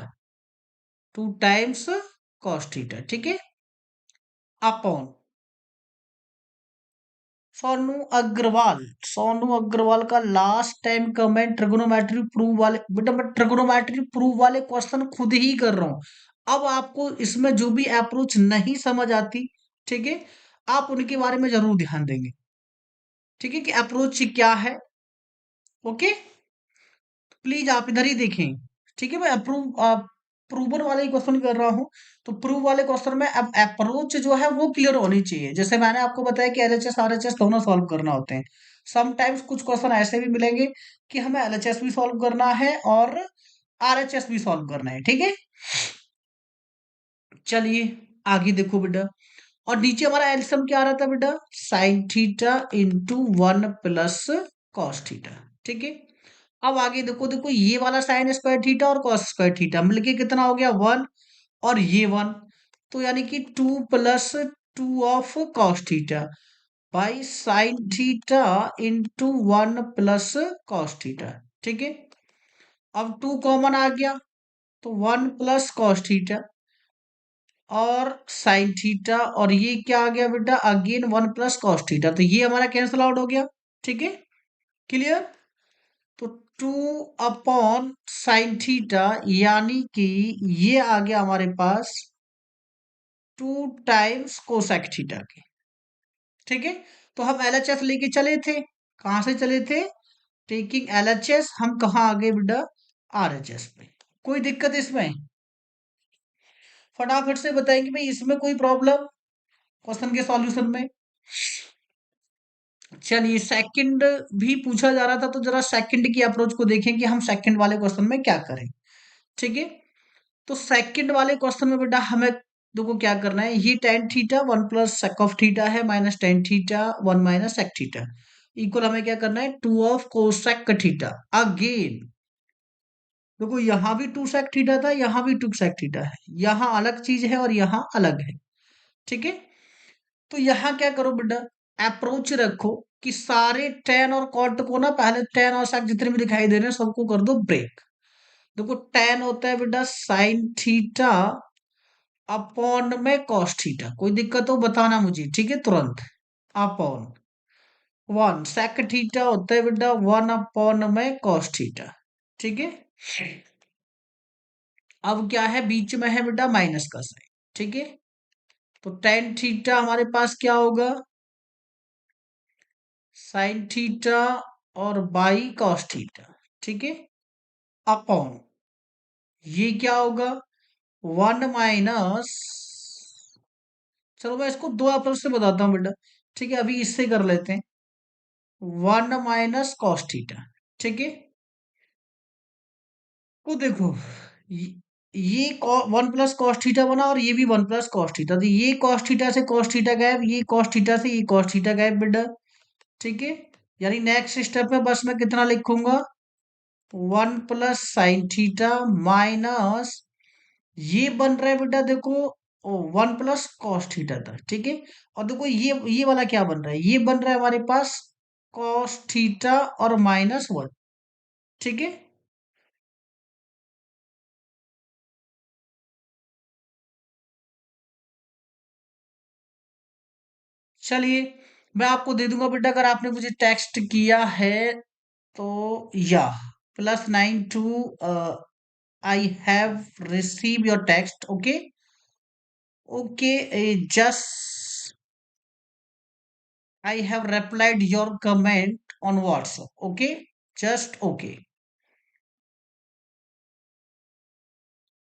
[SPEAKER 1] 2 times cos theta, ठीक है। अपॉन सोनू अग्रवाल का last time comment trigonometry prove वाले, बेटा मैं ट्रिगोनोमेट्री प्रूव वाले क्वेश्चन खुद ही कर रहा हूं। अब आपको इसमें जो भी अप्रोच नहीं समझ आती, ठीक है, आप उनके बारे में जरूर ध्यान देंगे, ठीक है, कि अप्रोच क्या है, ओके। प्लीज आप इधर ही देखें, ठीक है। मैं प्रूवर वाले ही क्वेश्चन कर रहा हूं। तो प्रूव वाले क्वेश्चन में अब अप्रोच जो है वो क्लियर होनी चाहिए। जैसे मैंने आपको बताया कि एलएचएस आरएचएस दोनों सॉल्व करना होते हैं। समटाइम्स कुछ क्वेश्चन ऐसे भी मिलेंगे कि हमें एलएचएस भी सॉल्व करना है और आरएचएस भी सॉल्व करना है, ठीक है। चलिए आगे देखो बेटा, और नीचे हमारा एल्सियम क्या आ रहा था बेटा, sign theta into 1 + cos theta, ठीक है। अब आगे देखो, देखो ये वाला साइन स्क्वायर थीटा और कॉस स्क्वायर थीटा मिलके कितना हो गया 1, और ये 1, तो यानी कि 2 + 2 of cos theta by sine theta into 1 + cos theta, ठीक है। अब 2 कॉमन आ गया तो 1 + cos थीटा और साइन थीटा, और ये क्या आ गया बेटा अगेन 1 + cos थीटा, तो ये हमारा कैंसल आउट हो गया, ठीक है। क्लियर। तो 2/sin थीटा यानी कि ये आ गया हमारे पास 2 टाइम्स कोसेक थीटा के, ठीक है। तो हम एलएचएस लेके चले थे, कहां से चले थे, टेकिंग एलएचएस, हम कहा आ गए बेटा आरएचएस पे। कोई दिक्कत इसमें? फटाफट से बताएंगे भाई इसमें कोई प्रॉब्लम क्वेश्चन के सॉल्यूशन में। चलिए सेकंड भी पूछा जा रहा था, तो जरा सेकंड की अप्रोच को देखें कि हम सेकंड वाले क्वेश्चन में क्या करें, ठीक है। तो सेकंड वाले क्वेश्चन में बेटा हमें देखो क्या करना है, ये tan theta one plus sec of theta है minus tan theta one minus sec theta equal हमें क्या करना है two of cosec theta. Again देखो यहाँ भी टू सेक थीटा था, यहाँ भी टू सेक थीटा है, यहाँ अलग चीज है और यहाँ अलग है। ठीक है, तो यहाँ क्या करो बेटा, अप्रोच रखो कि सारे टेन और कॉट को ना, पहले टेन और सेक जितने भी दिखाई दे रहे हैं सबको कर दो ब्रेक। देखो टेन होता है बेटा साइन थीटा अपॉन में कॉस थीटा, कोई दिक्कत हो बताना मुझे, ठीक है तुरंत। अपॉन वन सेक थीटा होता है बेटा वन अपॉन में कॉस थीटा। ठीक है, अब क्या है बीच में है बेटा माइनस का साइन। ठीक है, तो टेन थीटा हमारे पास क्या होगा साइन थीटा और बाई कॉस थीटा। ठीक है, अपॉन ये क्या होगा वन माइनस, चलो मैं इसको दो अप्रोच से बताता हूँ बेटा। ठीक है, अभी इससे कर लेते हैं वन माइनस कॉस थीटा। ठीक है, तो देखो ये वन प्लस कॉस थीटा बना और ये भी वन प्लस कॉस थीटा, तो ये कॉस थीटा से कॉस थीटा गायब, ये कॉस थीटा से ये कॉस थीटा गायब बेटा। ठीक है, यानी नेक्स्ट स्टेप में बस मैं कितना लिखूंगा one plus sign theta minus ये बन रहा है बेटा देखो वन प्लस कॉस थीटा था। ठीक है, और देखो ये वाला क्या बन रहा है, ये बन रहा है हमारे पास कॉस थीटा और माइनस वन। ठीक है, चलिए मैं आपको दे दूंगा बेटा, अगर आपने मुझे टेक्स्ट किया है तो, या plus nine two I have receive your text. Okay, okay, just I have replied your comment on WhatsApp. Okay, just okay.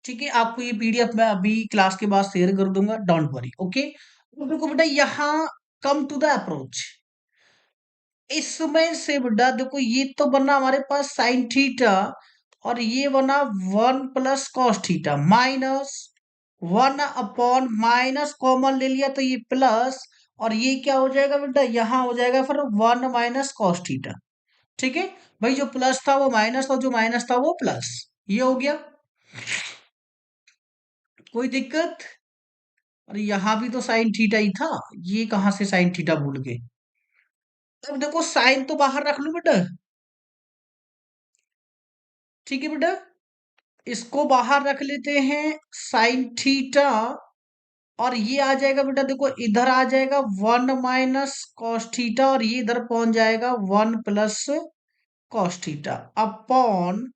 [SPEAKER 1] ठीक है, आपको ये पीडीएफ मैं अभी क्लास के बाद शेयर कर दूंगा, डोंट वरी। ओके, तो देखो बेटा यहाँ कम टू द अप्रोच, इसमें से बेटा देखो ये तो बना हमारे पास साइन थीटा और ये बना one plus cos theta minus one upon minus common ले लिया तो ये प्लस, और ये क्या हो जाएगा बेटा यहाँ हो जाएगा फिर वन माइनस कॉस थीटा। ठीक है, भाई जो प्लस था वो माइनस और जो माइनस था वो प्लस, ये हो गया, कोई दिक्कत। अरे यहाँ भी तो साइन थीटा ही था, ये कहाँ से साइन थीटा भूल गए। अब देखो साइन तो बाहर रख लू बेटा। ठीक है बेटा, इसको बाहर रख लेते हैं साइन थीटा, और ये आ जाएगा बेटा देखो इधर आ जाएगा वन माइनस कॉस थीटा और ये इधर पहुंच जाएगा one plus cos theta upon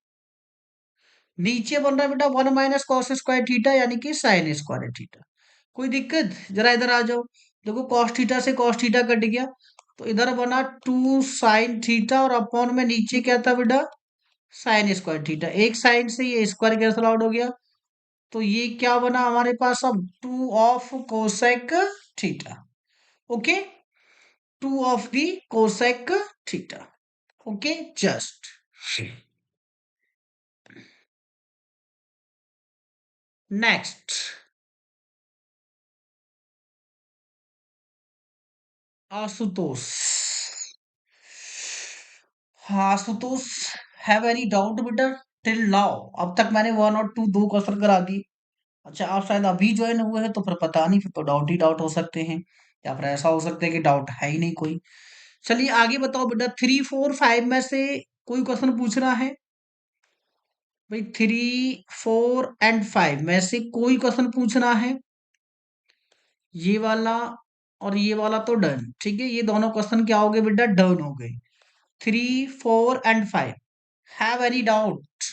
[SPEAKER 1] नीचे बन रहा है बेटा one minus cos square theta यानी कि साइन स्क्वायर थीटा। कोई दिक्कत, जरा इधर आ जाओ, देखो कॉस थीटा से कॉस थीटा कट गया तो इधर बना टू साइन थीटा और अपॉन में नीचे क्या था बेटा साइन स्क्वायर थीटा, एक साइन से ये स्क्वायर कैंसल आउट हो गया, तो ये क्या बना हमारे पास अब to of cosec theta. Okay, two of the cosec theta. Okay, just next Ashutosh. हाँ आशुतोष, हैव एनी डाउट बेटा टिल नाउ, अब तक मैंने वन और टू दो क्वेश्चन करा दिए। अच्छा आप शायद अभी ज्वाइन हुए हैं तो फिर पता नहीं, फिर तो डाउट ही डाउट हो सकते हैं, या फिर ऐसा हो सकता है कि डाउट है ही नहीं कोई। चलिए आगे बताओ बेटा, थ्री फोर फाइव में से कोई क्वेश्चन पूछना है भाई, थ्री फोर एंड फाइव में से कोई क्वेश्चन पूछना है, ये वाला और ये वाला तो डन। ठीक है, ये दोनों क्वेश्चन क्या हो गए बेटा डन हो गए, three four and five. Have any doubt,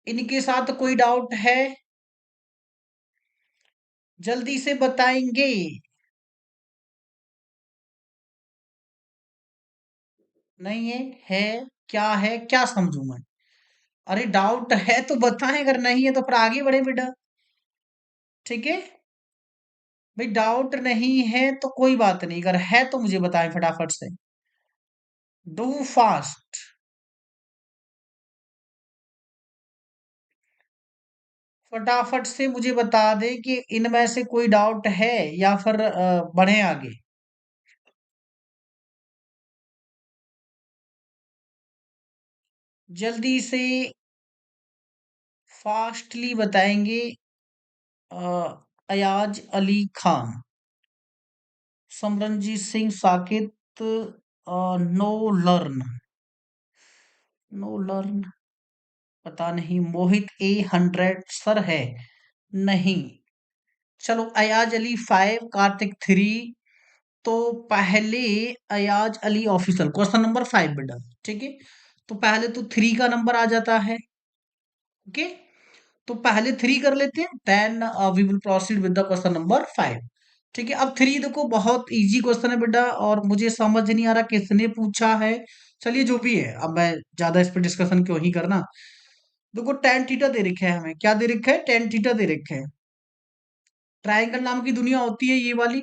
[SPEAKER 1] इनके साथ कोई डाउट है जल्दी से बताएंगे। नहीं है, है क्या है क्या समझू मैं, अरे डाउट है तो बताएं, अगर नहीं है तो फिर आगे बढ़े बेटा। ठीक है, भाई डाउट नहीं है तो कोई बात नहीं, अगर है तो मुझे बताएं फटाफट से, डू फास्ट। फटाफट से मुझे बता दे कि इनमें से कोई डाउट है या फिर बढ़े आगे। जल्दी से फास्टली बताएंगे। Uh, Ayaz Ali Khan, Simranjeet Singh Saqib, no learn, no learn, पता नहीं। मोहित A100 सर है नहीं। चलो अयाज अली 5, कार्तिक 3। तो पहले Ayaz Ali official question number 5 बेटा। ठीक है, तो पहले तो 3 का नंबर आ जाता है। ओके, तो पहले 3 कर लेते हैं, then we will proceed with the question number 5। ठीक है, अब 3 देखो बहुत इजी क्वेश्चन है बेटा, और मुझे समझ नहीं आ रहा किसने पूछा है। चलिए जो भी है, अब मैं ज्यादा इस पर डिस्कशन क्यों ही करना। देखो टेन थीटा दे रखा है हमें, क्या दे रखा है, टेन थीटा दे रखा है। ट्रायंगल नाम की दुनिया होती है ये वाली।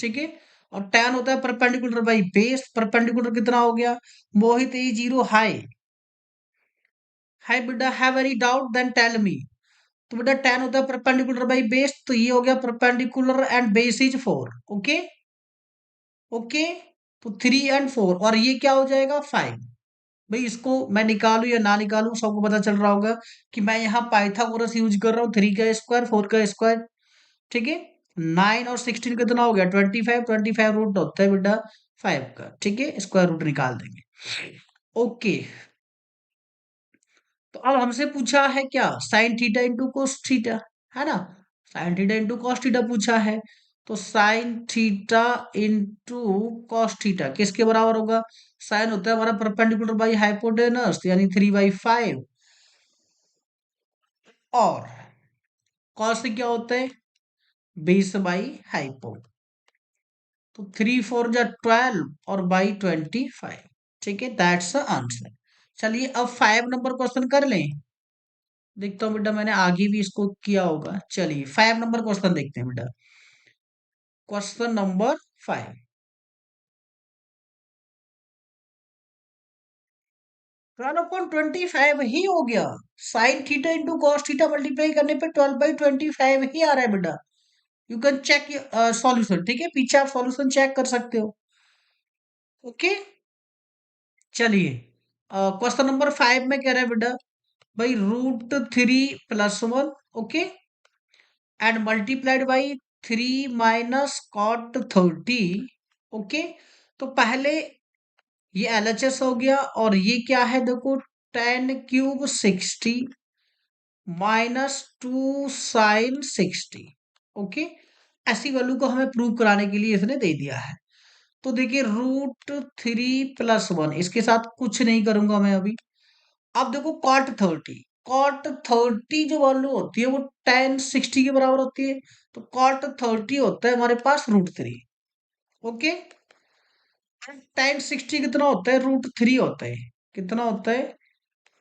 [SPEAKER 1] ठीक है, और tan होता है परपेंडिकुलर बाई बेस। परपेंडिकुलर कितना हो गया, मोहित A0 हाई। हाई बेटा, have any doubt then tell me. तो बेटा tan होता है परपेंडिकुलर बाई बेस, तो ये हो गया perpendicular and base is 4। Okay, okay, तो 3 और 4, और ये क्या हो जाएगा 5। भाई इसको मैं निकालू या ना निकालू, सबको पता चल रहा होगा कि मैं यहाँ पाइथागोरस यूज कर रहा हूँ। 3 का स्क्वायर, 4 का स्क्वायर। ठीक है, 9 और 16 कितना हो गया 25। 25 रूट होता है बेटा 5 का। ठीक है, स्क्वायर रूट निकाल देंगे। ओके, तो अब हमसे पूछा है क्या, sign theta into cos theta, है ना। Sign theta into cos theta पूछा है। तो sign theta into cos theta किसके बराबर होगा। साइन होता है हमारा परपेंडिकुलर बाई हाइपोटेनस, यानी 3/5। और कॉस क्या होता है, बेस बाई हाइपो। तो 3 4 जा 12 और बाई 25। ठीक है, दैट्स द आंसर। चलिए अब 5 नंबर क्वेश्चन कर लें। देखता हूँ बेटा, मैंने आगे भी इसको किया होगा। चलिए 5 नंबर क्वेश्चन देखते हैं बेटा। क्वेश्चन नंबर 5, 12/25 ही हो गया। Sine theta into cos theta multiply करने पे 12/25 ही आ रहा है बेटा। You can check solution. ठीक है, पीछे आप सॉल्यूशन चेक कर सकते हो। ओके, चलिए क्वेश्चन नंबर 5 में कह रहा है बेटा, भाई √3 + 1, okay, and multiplied by 3 - cot 30। Okay, तो पहले ये LHS हो गया, और ये क्या है देखो, 10³ 60 -2 sin 60। ओके, ऐसी वैल्यू को हमें प्रूव कराने के लिए इसने दे दिया है। तो देखिए √3 + 1, इसके साथ कुछ नहीं करूंगा मैं अभी। अब देखो cot 30 जो वैल्यू होती है वो tan 60 के बराबर होती है। तो cot 30 होता है हमारे पास √3। ओके, tan 60 कितना होता है, √3 होता है। कितना होता है,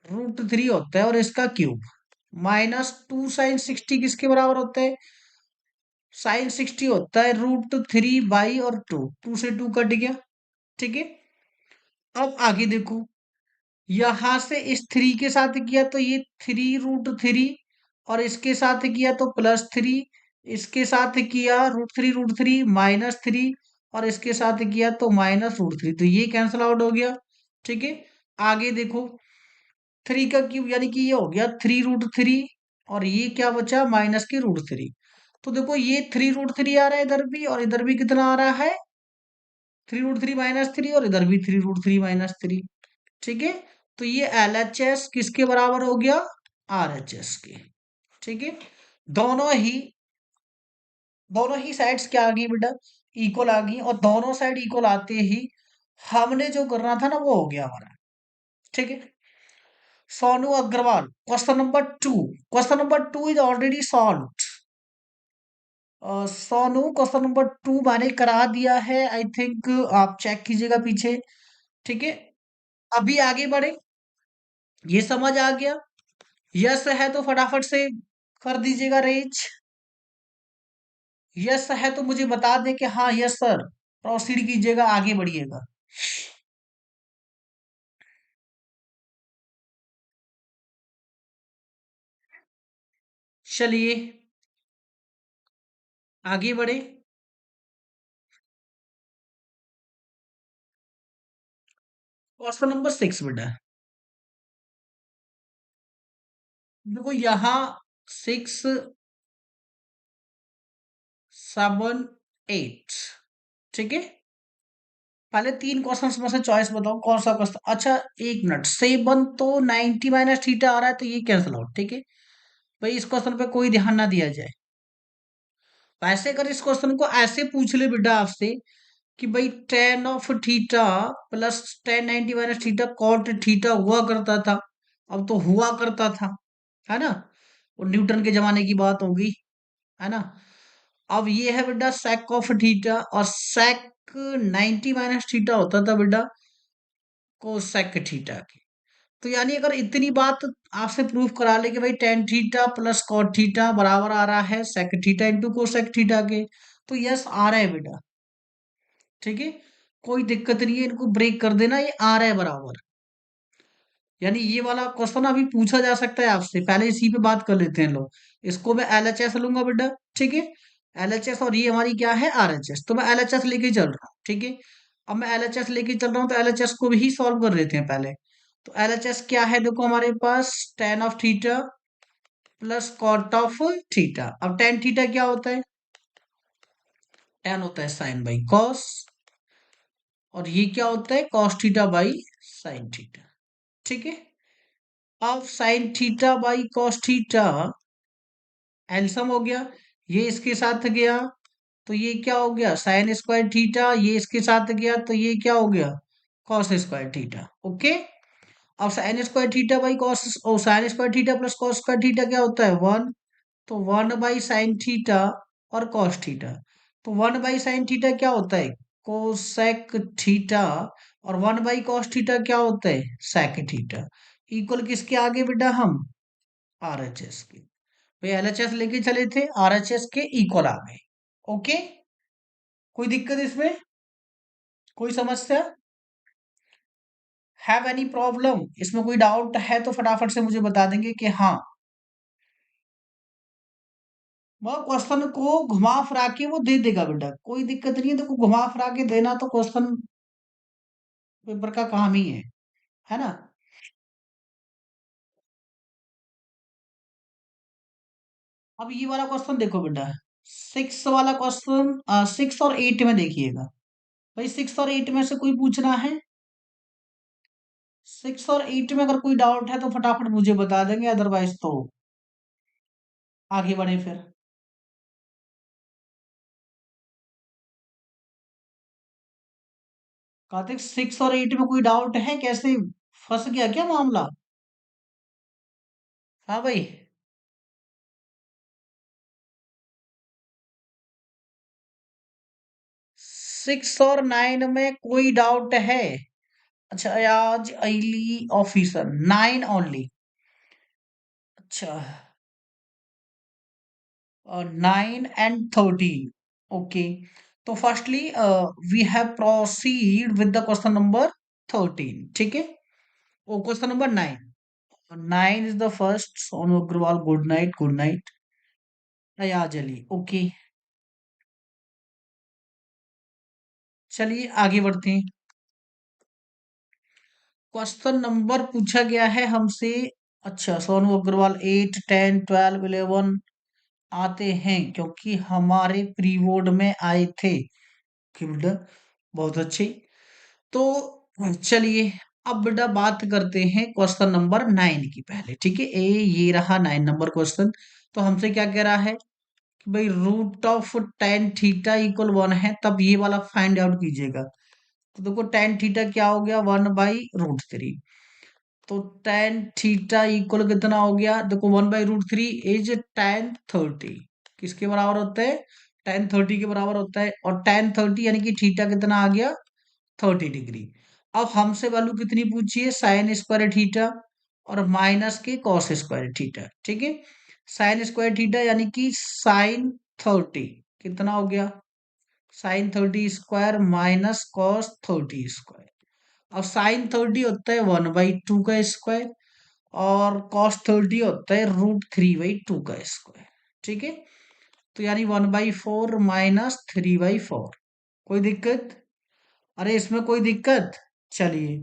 [SPEAKER 1] √3 होता है, और इसका क्यूब। -2 sin 60 किसके बराबर होता है, sin 60 होता है √3 और 2। 2 से 2 कट गया। ठीक है, अब आगे देखो, यहां से इस 3 के साथ किया तो ये 3√3, और इसके साथ किया तो +3, इसके साथ किया √3 -3, और इसके साथ किया तो -√3, तो ये कैंसल आउट हो गया। ठीक है, आगे देखो 3 का क्यूब यानी कि ये हो गया 3√3, और ये क्या बचा -√3। तो देखो ये 3√3 आ रहा है इधर भी, और इधर भी कितना आ रहा है 3√3 - 3, और इधर भी 3√3 - 3। ठीक है, तो ये LHS किसके बराबर हो गया, RHS के। ठीक है, दोनों ही दोनों ही साइड्स क्या आ गई बेटा, इक्वल आ गई, और दोनों साइड इक्वल आते ही हमने जो करना था ना वो हो गया हमारा। ठीक है, Sonu Agarwal, question number 2 is already solve. Sonu question number 2 मैंने करा दिया है, आई थिंक आप चेक कीजिएगा पीछे। ठीक है, अभी आगे बढ़े, ये समझ आ गया। यस है तो फटाफट से कर दीजिएगा रेज। यस है तो मुझे बता दें कि हाँ यस सर, प्रोसीड कीजिएगा, आगे बढ़िएगा। चलिए आगे बढ़े। क्वेश्चन नंबर 6 बेटा। देखो यहाँ 6, 7, 8, ठीक है। पहले तीन क्वेश्चंस में से चॉइस बताओ कौन सा क्वेश्चन। अच्छा, एक मिनट, 7 तो 90 माइनस थीटा आ रहा है तो ये कैंसिल आउट, ठीक है। भाई इस क्वेश्चन पे कोई ध्यान ना दिया जाए। वैसे अगर इस क्वेश्चन को ऐसे पूछ ले बेटा आपसे कि भाई tan of theta plus tan 90 minus theta cot theta हुआ करता था। अब तो हुआ करता था, है ना। और न्यूटन के जमाने की बात होगी, है ना। अब ये है बेटा sec ऑफ थीटा, और sec 90 माइनस थीटा होता था बेटा कोसेक थीटा की। तो यानी अगर इतनी बात आपसे प्रूफ करा ले कि भाई tan theta plus cot theta बराबर आ रहा है sec theta into cosec theta के, तो यस आ रहा है बेटा, ठीक है। कोई दिक्कत नहीं है, इनको ब्रेक कर देना, ये आ रहा है बराबर। यानी ये वाला क्वेश्चन अभी पूछा जा सकता है आपसे, पहले इसी पे बात कर लेते हैं लोग। इसको मैं एलएचएस लूंगा बेटा, ठीक है। एलएचएस, और ये हमारी क्या है आरएचएस, तो मैं एलएचएस लेके चल रहा हूँ, ठीक है। अब मैं एलएचएस लेके चल रहा हूँ तो एलएचएस को भी सॉल्व कर लेते हैं पहले। तो एलएचएस क्या है, देखो हमारे पास tan of theta plus cot of theta. अब टेन थीटा क्या होता है, टेन होता है साइन बाई कॉस, और ये क्या होता है cos theta by sine theta, ठीक है। अब sign theta by cos theta alyssum हो गया, ये इसके साथ गया तो ये क्या हो गया साइन स्क्वायर थीटा, ये इसके साथ गया तो ये क्या हो गया कॉस स्क्वायर थीटा, ओके। अब sine square theta by cos, ओ sine square theta plus cos square theta क्या होता है 1, तो 1/sin थीटा और कॉस थीटा। तो 1/sin थीटा क्या होता है कोसेक थीटा, और 1/cos थीटा क्या होता है सेक थीटा। इक्वल किसके आगे बेटा हम आरएचएस के। भाई एलएचएस लेके चले थे, आरएचएस के इक्वल आ गए, ओके। कोई दिक्कत इसमें, कोई समस्या, हैव एनी प्रॉब्लम, इसमें कोई डाउट है तो फटाफट से मुझे बता देंगे कि हाँ। वह क्वेश्चन को घुमा फिरा के वो दे देगा बेटा, कोई दिक्कत नहीं है, तो घुमा फिरा के देना तो क्वेश्चन पेपर का काम ही है ना। अब ये वाला क्वेश्चन देखो बेटा, सिक्स वाला क्वेश्चन, 6 और 8 में देखिएगा। भाई 6 और 8 में से कोई पूछना है, 6 और 8 में अगर कोई डाउट है तो फटाफट मुझे बता देंगे, अदरवाइज तो आगे बढ़े फिर। कार्तिक 6 और 8 में कोई डाउट है, कैसे फंस गया क्या मामला। हाँ भाई, 6 और 9 में कोई डाउट है। अच्छा, आज अली ऑफिसर 9 ओनली। अच्छा, 9 and 13, ओके। तो firstly we have proceed with the question number 13, ठीक है। ओ question number 9, 9 is the first, Sonu Agarwal good night, good night. Ayaz Ali, okay. चलिए आगे बढ़ते हैं। क्वेश्चन नंबर पूछा गया है हमसे। अच्छा, सोनू अग्रवाल 8, 10, 12, 11 आते हैं क्योंकि हमारे प्री बोर्ड में आए थे। किल्ड, बहुत अच्छे। तो चलिए अब बेटा बात करते हैं क्वेश्चन नंबर 9 की पहले, ठीक है। ये रहा 9 नंबर क्वेश्चन। तो हमसे क्या कह रहा है कि भाई root of tan theta equal 1 है, तब ये वाला फाइंड आउट कीजिएगा। तो देखो टेन थीटा क्या हो गया 1/√3। तो टेन थीटा इक्वल कितना हो गया, देखो 1/√3 इज टेन 30, किसके बराबर होता है टेन 30 के बराबर होता है। और टेन 30 यानी कि थीटा कितना आ गया 30 डिग्री। अब हमसे वैल्यू कितनी पूछी है साइन स्क्वायर थीटा और माइनस के कॉस स्क्वायर थीटा, ठीक है। साइन स्क्वायर थीटा यानी कि साइन 30 कितना हो गया sine 30 square minus cos 30 square. अब साइन 30 होता है 1/2 का स्क्वायर, और कॉस 30 होता है √3/2 का स्क्वायर। ठीक है। तो यानी 1/4 -3/4। कोई दिक्कत? अरे इसमें कोई दिक्कत? चलिए,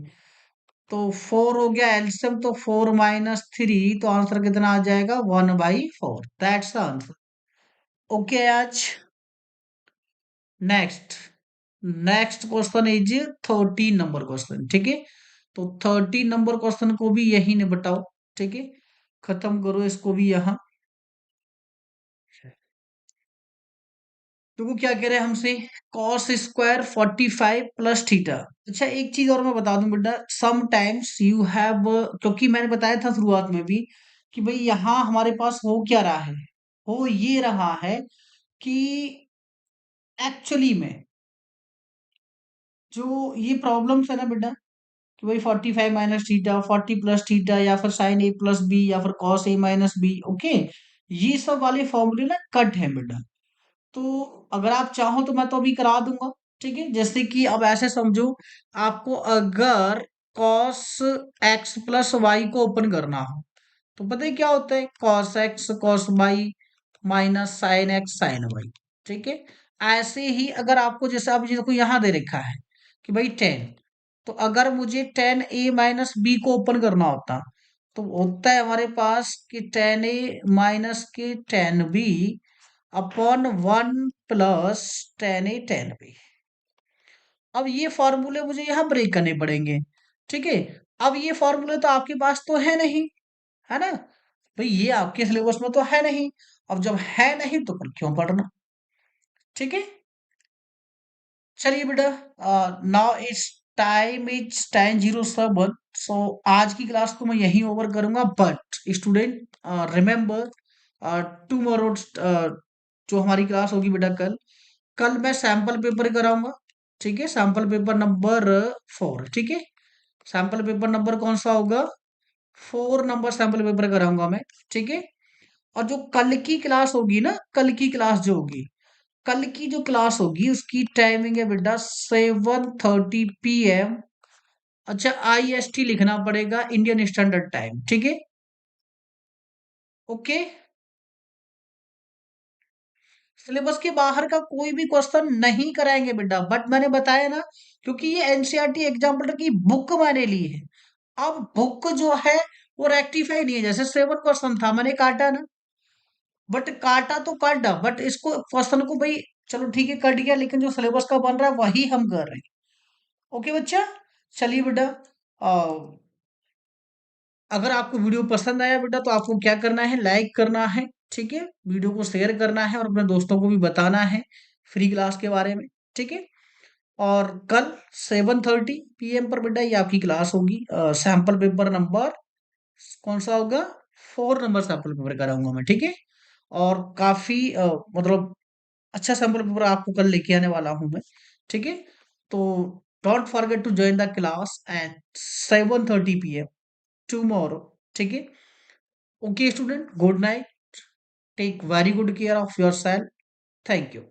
[SPEAKER 1] तो 4 हो गया एलसीएम, तो 4 - 3, तो आंसर कितना आ जाएगा? 1/4। That's the answer. ओके आज। Next. Next question is 13 number question, ठीक है। तो 13 नंबर क्वेश्चन को भी यही निपटाओ, ठीक है। खत्म करो इसको भी यहाँ। तो वो क्या कह रहे हैं हमसे? cos² 45 plus theta. अच्छा, एक चीज और मैं बता दूं बेटा, समटाइम्स यू हैव, क्योंकि मैंने बताया था शुरुआत में भी कि भाई यहाँ हमारे पास हो क्या रहा है, हो ये रहा है कि एक्चुअली में जो ये प्रॉब्लम्स है ना बेटा, कि भाई 45 - थीटा, 40 + थीटा, या फिर sin A + B, या फिर cos A - B, ओके, ये सब वाले फॉर्मूले ना कट है बेटा। तो अगर आप चाहो तो मैं तो अभी करा दूंगा, ठीक है। जैसे कि अब ऐसे समझो, आपको अगर cos x + y को ओपन करना हो, तो पता है क्या होता है? cos x cos y minus sin x sin y, ठीक है। ऐसे ही अगर आपको, जैसे आप जिसको यहाँ दे रखा है कि भाई 10, तो अगर मुझे 10A - B को ओपन करना होता, तो होता है हमारे पास कि 10A - के 10B अपॉन 1 + 10A 10B। अब ये फॉर्मूले मुझे यहाँ ब्रेक करने पड़ेंगे, ठीक है। अब ये फॉर्मूले तो आपके पास तो है नहीं, है ना? भाई ये आपके सिलेबस में तो है नहीं। अब जब है नहीं तो फिर क्यों पढ़ना, ठीक है। चलिए बेटा, नाउ इट्स टाइम इज 10:07। सो आज की क्लास को मैं यहीं ओवर करूंगा, बट स्टूडेंट रिमेम्बर, टुमारो जो हमारी क्लास होगी बेटा, कल कल मैं सैंपल पेपर कराऊंगा, ठीक है। सैंपल पेपर नंबर 4, ठीक है। सैंपल पेपर नंबर कौन सा होगा? 4 नंबर सैंपल पेपर कराऊंगा मैं, ठीक है। और जो कल की क्लास होगी ना, कल की क्लास जो होगी, कल की जो क्लास होगी उसकी टाइमिंग है बेटा 7:30 PM। अच्छा, IST लिखना पड़ेगा, इंडियन स्टैंडर्ड टाइम, ठीक है। ओके। सिलेबस के बाहर का कोई भी क्वेश्चन नहीं कराएंगे बेटा, बट मैंने बताया ना, क्योंकि ये एनसीईआरटी एग्जाम्पल की बुक मैंने ली है। अब बुक जो है वो रेक्टिफाई नहीं है, जैसे 7 क्वेश्चन था मैंने काटा ना, बट काटा तो काटा, बट इसको क्वेश्चन को भाई चलो ठीक है कट गया, लेकिन जो सिलेबस का बन रहा है वही हम कर रहे हैं। ओके बच्चा। चलिए बेटा, अगर आपको वीडियो पसंद आया बेटा, तो आपको क्या करना है? लाइक करना है, ठीक है। वीडियो को शेयर करना है और अपने दोस्तों को भी बताना है फ्री क्लास के बारे में, ठीक है। और कल 7:30 PM पर बेटा ये आपकी क्लास होगी। सैंपल पेपर नंबर कौन सा होगा? 4 नंबर सैंपल पेपर कराऊंगा मैं, ठीक है। और काफी मतलब अच्छा सैंपल पेपर आपको कल लेके आने वाला हूं मैं, ठीक है। तो don't forget to join the class at 7:30 PM tomorrow, ठीक है। Okay, student, good night. Take very good care of yourself. Thank you.